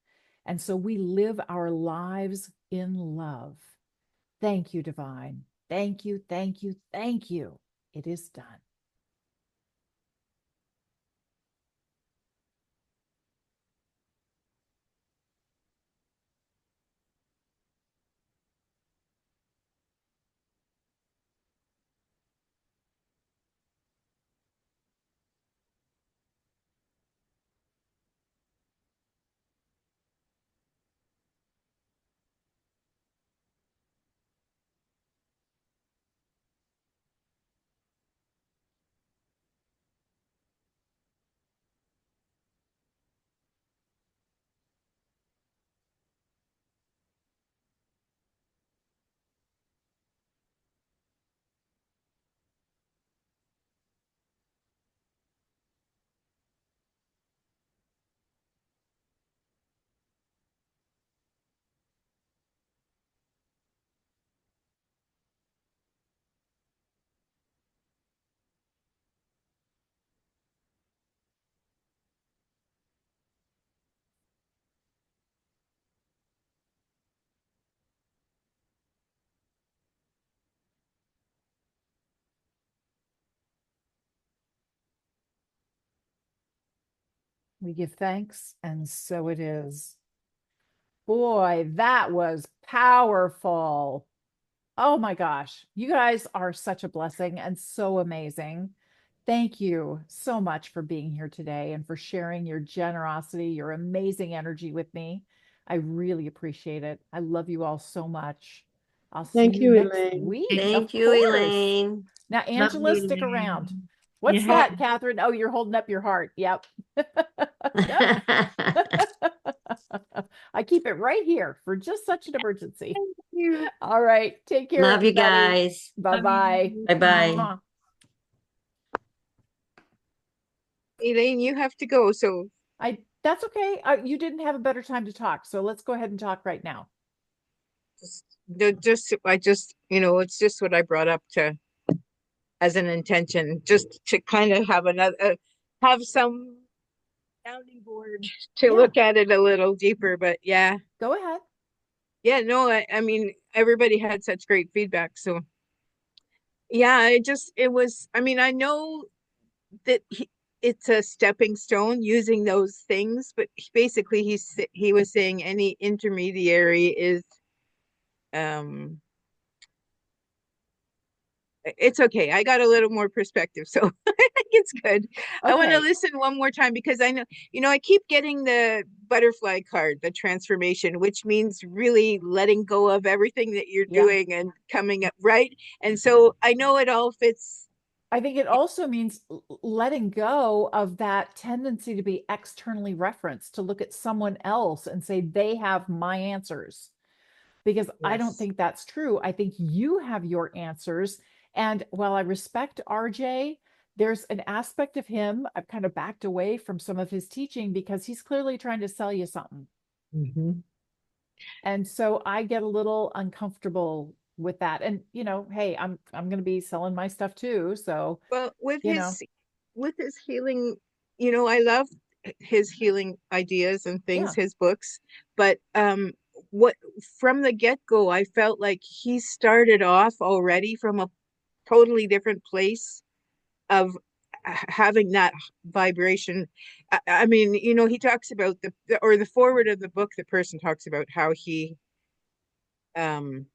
And so we live our lives in love. Thank you, divine. Thank you, thank you, thank you. It is done. We give thanks, and so it is. Boy, that was powerful. Oh my gosh, you guys are such a blessing and so amazing. Thank you so much for being here today and for sharing your generosity, your amazing energy with me. I really appreciate it. I love you all so much. I'll see Thank you you, next Elaine. week. Thank Of you, course. Elaine. Now, Love Angela, you, stick around. Elaine. What's Yeah. that, Catherine? Oh, you're holding up your heart. Yep. Yep. I keep it right here for just such an emergency. Thank you. All right. Take care, Love you everybody. guys. Love Bye-bye. you. Bye-bye. Mwah. Elaine, you have to go. So That's okay. You didn't have a better time to talk, so let's go ahead and talk right now. I just, it's just what I brought up to as an intention, just to kind of have have some sounding board to Yeah. look at it a little deeper. But yeah, Go ahead. yeah, no, I mean, everybody had such great feedback. So yeah, it was, I mean, I know that it's a stepping stone using those things, but basically he was saying any intermediary is, um, it's okay. I got a little more perspective, so I think it's good. I want to Okay. listen one more time because I know, I keep getting the butterfly card, the transformation, which means really letting go of everything that you're Yeah. doing and coming up, right? And so I know it all fits. I think it also means letting go of that tendency to be externally referenced, to look at someone else and say, they have my answers. Because I don't Yes. think that's true. I think you have your answers. And while I respect RJ, there's an aspect of him, I've kind of backed away from some of his teaching because he's clearly trying to sell you something. Mhm. And so I get a little uncomfortable with that. And hey, I'm going to be selling my stuff too, so, Well, you know, with his healing, I love his healing ideas and things, yeah. his books, but what from the get-go, I felt like he started off already from a totally different place of having that vibration. I mean, he talks about or the forward of the book, the person talks about how he um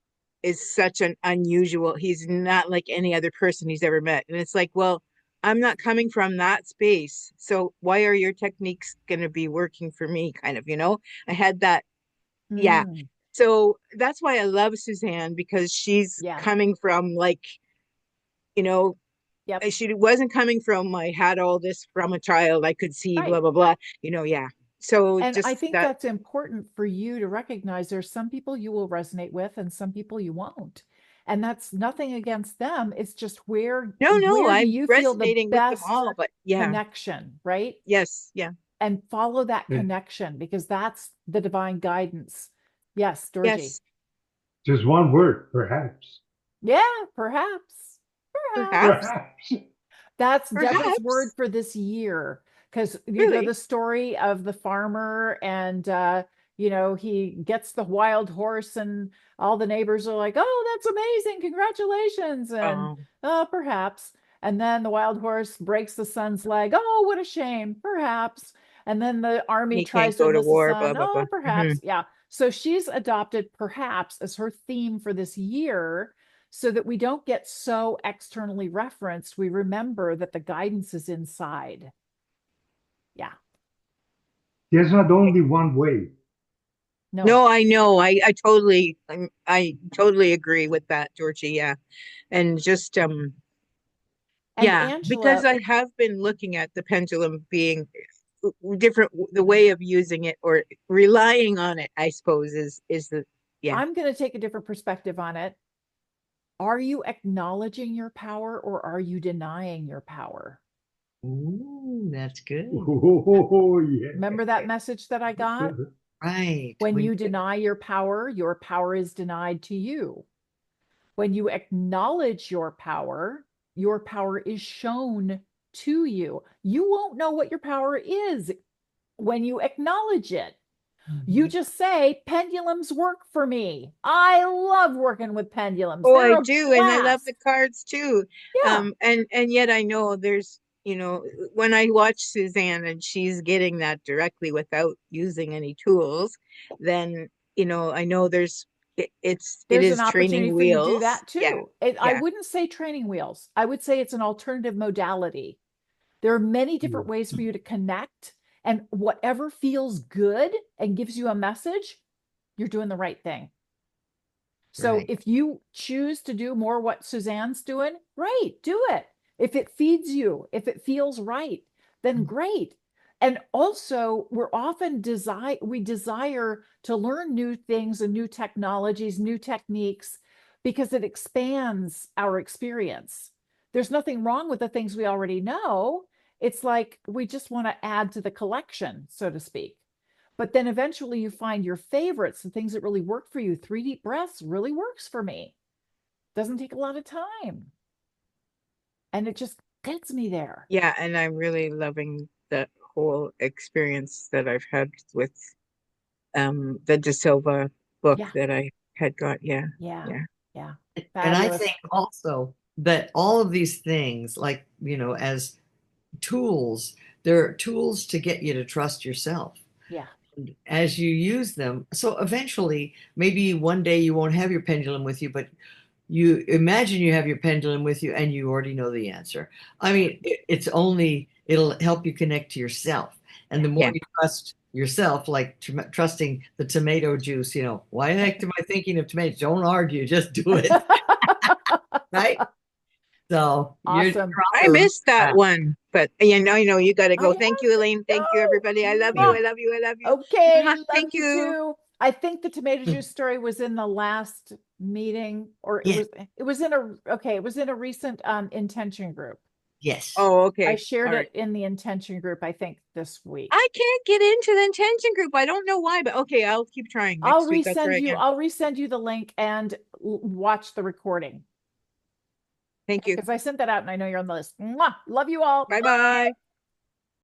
is such an unusual, he's not like any other person he's ever met. And it's like, well, I'm not coming from that space, so why are your techniques going to be working for me, kind of, I had that. Yeah, Mm, so that's why I love Suzanne, because she's yeah. coming from, like, you know Yep. she wasn't coming from, I had all this from a child, I could see blah Right. blah blah, yeah. So And I just think that. that's important for you to recognize there's some people you will resonate with and some people you won't. And that's nothing against them. It's just No, where do I'm you feel the resonating with them best all, but yeah. connection, right? Yes, yeah. And follow that And connection because that's the divine guidance. Yes, Georgie. Yes, just one word, perhaps. Yeah, perhaps. Perhaps. perhaps. Perhaps. That's Deborah's word Perhaps. for this year. Because you know Really. the story of the farmer and he gets the wild horse and all the neighbors are like, oh, that's amazing, congratulations. And Oh, perhaps. And then the wild horse breaks the son's leg. Oh, what a shame, perhaps. And then the army he can't tries to go to enlist the war, blah son. blah blah. Oh, perhaps. Yeah. So she's adopted perhaps as her theme for this year so that we don't get so externally referenced. We remember that the guidance is inside. Yeah. There's not only one way. No. No, I know. I totally agree with that, Georgie. Yeah. And just And yeah, because Angela, I have been looking at the pendulum being different, the way of using it or relying on it, I suppose, is the, yeah. I'm going to take a different perspective on it. Are you acknowledging your power or are you denying your power? Ooh, that's good. Oh, yeah. Remember that message that I got? Right. When you deny your power is denied to you. When you acknowledge your power is shown to you. You won't know what your power is when you acknowledge it. You Mhm. just say, pendulums work for me. I love working with pendulums. Oh, They're I a do, and I love blast. the cards too. Yeah, And yet I know there's, when I watch Suzanne and she's getting that directly without using any tools, then, I know it there's an is opportunity training for you to do wheels. that Yeah, too. I yeah. wouldn't say training wheels. I would say it's an alternative modality. There are many Yeah. different ways for you to connect, and whatever feels good and gives you a message, you're doing the right thing. So Right. if you choose to do more what Suzanne's doing, great, do it. If it feeds you, if it feels right, then great. And also, we desire to learn new things and new technologies, new techniques, because it expands our experience. There's nothing wrong with the things we already know. It's like we just want to add to the collection, so to speak. But then eventually you find your favorites, the things that really work for you. 3 deep breaths really works for me. Doesn't take a lot of time. And it just gets me there. Yeah, and I'm really loving the whole experience that I've had with the De Silva book Yeah. that I had got. Yeah. Yeah. Yeah. Yeah. And I Fabulous. think also that all of these things, like, as tools, they're tools to get you to trust yourself. Yeah. And as you use them, so eventually, maybe one day you won't have your pendulum with you, but you imagine you have your pendulum with you and you already know the answer. I mean, it'll help you connect to yourself. And the more Yeah. you trust yourself, like trusting the tomato juice, why the heck am I thinking of tomatoes? Don't argue, just do it. Right? So Awesome. I missed that one, but you got to go. I Thank have you, to Elaine. Thank you, go. everybody. I love you. Mwah. I love you. I love you. Okay, Mwah. love Thank you you. too. I think the tomato juice story was in the last meeting, or Yeah. it was in a recent intention group. Yes. Oh, okay. I shared All it right. in the intention group, I think, this week. I can't get into the intention group. I don't know why, but okay, I'll keep trying. Next week I'll try again. I'll resend you the link and watch the recording. Thank you. Because I sent that out and I know you're on the list. Mwah! Love you all. Bye bye.